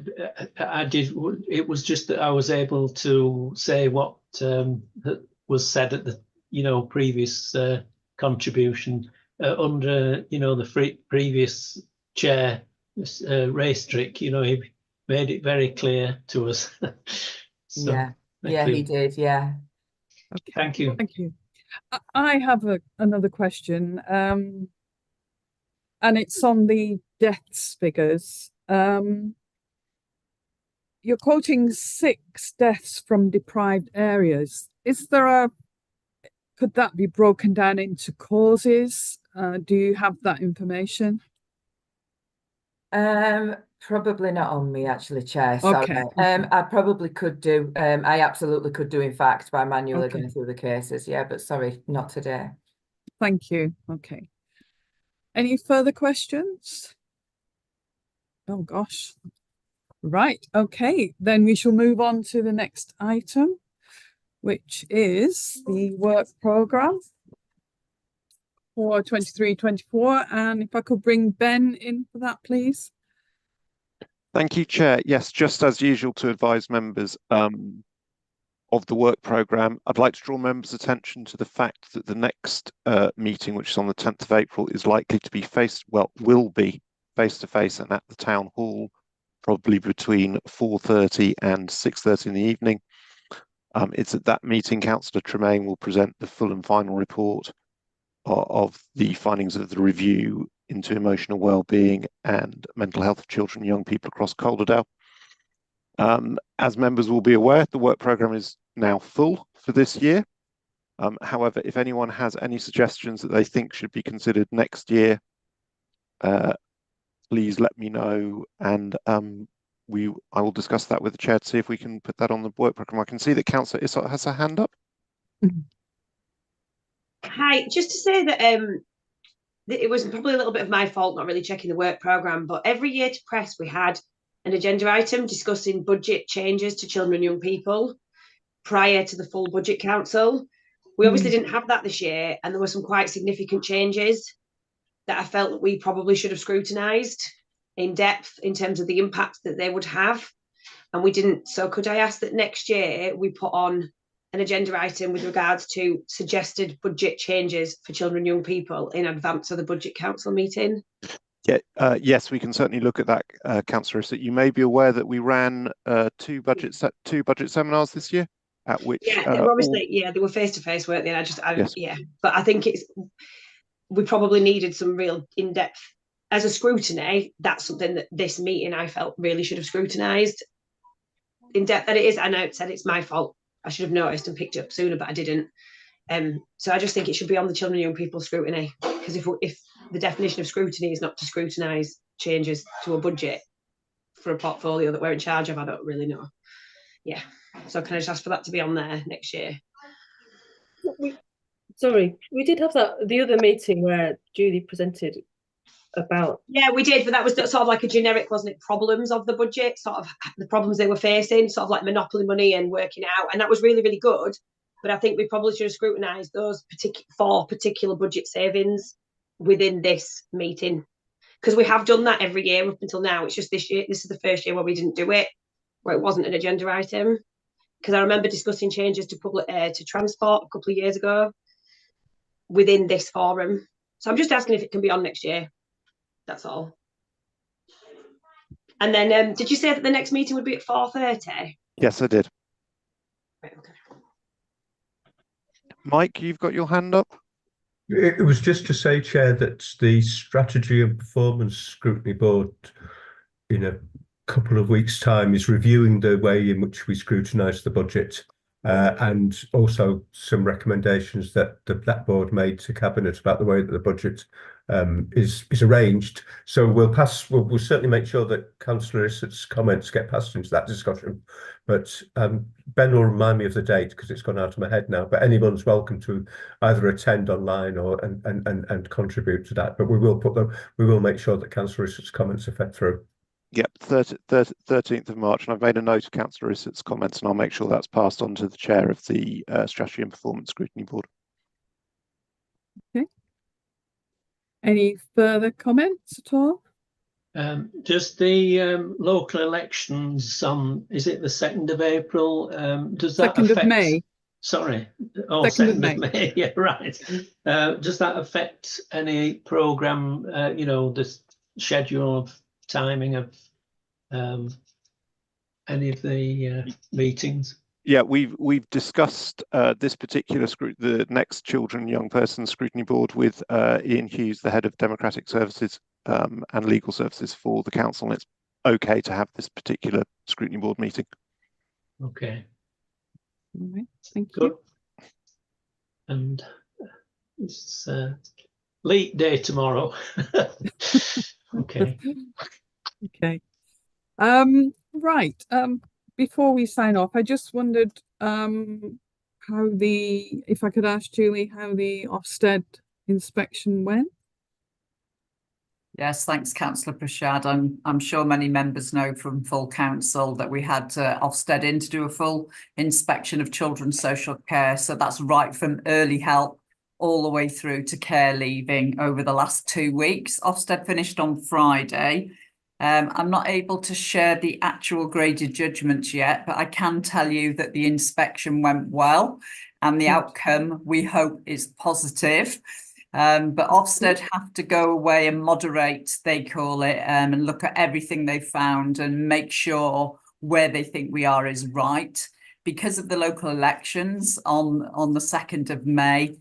did. It was just that I was able to say what was said at the previous contribution under the previous chair, Ray Strick. He made it very clear to us. So, he did. Yeah. Okay. Thank you. Thank you. I have another question, and it's on the deaths figures. You're quoting 6 deaths from deprived areas. Could that be broken down into causes? Do you have that information? Probably not on me, actually, Chair. Sorry. Okay. I probably could do. I absolutely could do, in fact, by manually going through the cases. Yeah, but sorry, not today. Thank you. Okay. Any further questions? Oh gosh. Right. Okay. Then we shall move on to the next item, which is the work programme for 23-24. And if I could bring Ben in for that, please. Thank you, Chair. Yes, just as usual to advise members of the work programme, I'd like to draw members' attention to the fact that the next meeting, which is on the 10th of April, is likely to be will be face-to-face and at the Town Hall, probably between 4:30 and 6:30 in the evening. It's at that meeting Councillor Tremaine will present the full and final report of the findings of the review into emotional well-being and mental health of children and young people across Calderdale. As members will be aware, the work programme is now full for this year. However, if anyone has any suggestions that they think should be considered next year, please let me know, and I will discuss that with the chair to see if we can put that on the work programme. I can see that Councillor Issot has her hand up. Hi, just to say that it was probably a little bit of my fault not really checking the work programme, but every year to press we had an agenda item discussing budget changes to children and young people prior to the full budget council. We obviously didn't have that this year, and there were some quite significant changes that I felt that we probably should have scrutinised in depth in terms of the impact that they would have, and we didn't. So could I ask that next year we put on an agenda item with regards to suggested budget changes for children and young people in advance of the budget council meeting? Yeah, yes, we can certainly look at that, Councillor. So you may be aware that we ran two budget seminars this year, at which they were obviously they were face-to-face, weren't they? And yes. But I think we probably needed some real in-depth, as a scrutiny. That's something that this meeting I felt really should have scrutinised in depth. That it is. I know it said it's my fault. I should have noticed and picked it up sooner, but I didn't. So I just think it should be on the children and young people scrutiny, because if the definition of scrutiny is not to scrutinise changes to a budget for a portfolio that we're in charge of, I don't really know. Yeah, so can I just ask for that to be on there next year? Sorry, we did have that the other meeting where Julie presented about. Yeah, we did, but that was sort of like a generic, wasn't it, problems of the budget, sort of the problems they were facing, sort of like monopoly money and working out, and that was really, really good. But I think we probably should have scrutinised those particular budget savings within this meeting, because we have done that every year up until now. It's just this year, this is the first year where we didn't do it, where it wasn't an agenda item. Because I remember discussing changes to public to transport a couple of years ago within this forum. So I'm just asking if it can be on next year. That's all. And then, did you say that the next meeting would be at 4:30? Yes, I did. Right, okay. Mike, you've got your hand up. It was just to say, Chair, that the Strategy and Performance Scrutiny Board in a couple of weeks' time is reviewing the way in which we scrutinise the budget, and also some recommendations that that board made to Cabinet about the way that the budget is arranged. So we'll certainly make sure that Councillor Issett's comments get passed into that discussion. But Ben will remind me of the date because it's gone out of my head now. But anyone's welcome to either attend online or and contribute to that. But we will make sure that Councillor Issett's comments are fed through. Yep, 13th of March, and I've made a note of Councillor Issett's comments, and I'll make sure that's passed on to the chair of the Strategy and Performance Scrutiny Board. Okay. Any further comments at all? Does the local elections on, is it the 2nd of April? Does that 2nd affect? of May. Sorry. Oh, 2nd of May. Yeah, right. Does that affect any programme, you know, the schedule of timing of any of the meetings? Yeah, we've discussed this particular the next Children and Young Persons Scrutiny Board with Ian Hughes, the head of Democratic Services and Legal Services for the council, and it's okay to have this particular Scrutiny Board meeting. Okay. All right, thank Good. you. And it's late day tomorrow. Okay. Okay. Right. Before we sign off, I just wondered if I could ask Julie how the Ofsted inspection went. Yes, thanks, Councillor Prashad. I'm sure many members know from full council that we had Ofsted in to do a full inspection of children's social care. So that's right from early help all the way through to care leaving over the last 2 weeks. Ofsted finished on Friday. I'm not able to share the actual graded judgments yet, but I can tell you that the inspection went well and the outcome, we hope, is positive. But Ofsted have to go away and moderate, they call it, and look at everything they found and make sure where they think we are is right. Because of the local elections on the 2nd of May,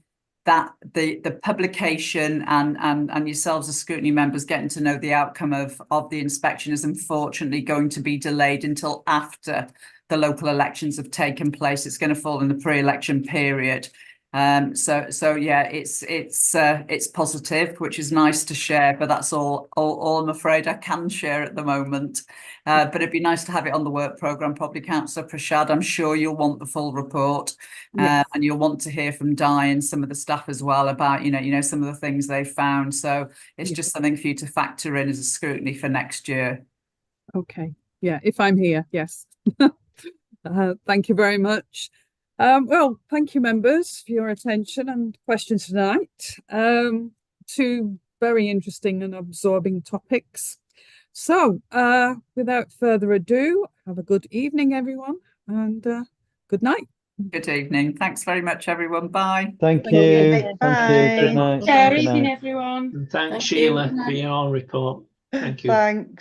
that the publication and yourselves as scrutiny members getting to know the outcome of the inspection is unfortunately going to be delayed until after the local elections have taken place. It's going to fall in the pre-election period. So yeah, it's positive, which is nice to share, but that's all I'm afraid I can share at the moment. But it'd be nice to have it on the work programme, probably, Councillor Prashad. I'm sure you'll want the full report, and you'll want to hear from Di and some of the staff as well about, you know, some of the things they found. So it's just something for you to factor in as a scrutiny for next year. Okay. Yeah, if I'm here, yes. Thank you very much. Well, thank you, members, for your attention and questions tonight. Two very interesting and absorbing topics. So, without further ado, have a good evening, everyone, and good night. Good evening. Thanks very much, everyone. Bye. Thank you. Bye. Thank you. Good night. Good Good evening, night. everyone. And thanks, Thank Sheila, you. for your report. Thank you. Thanks.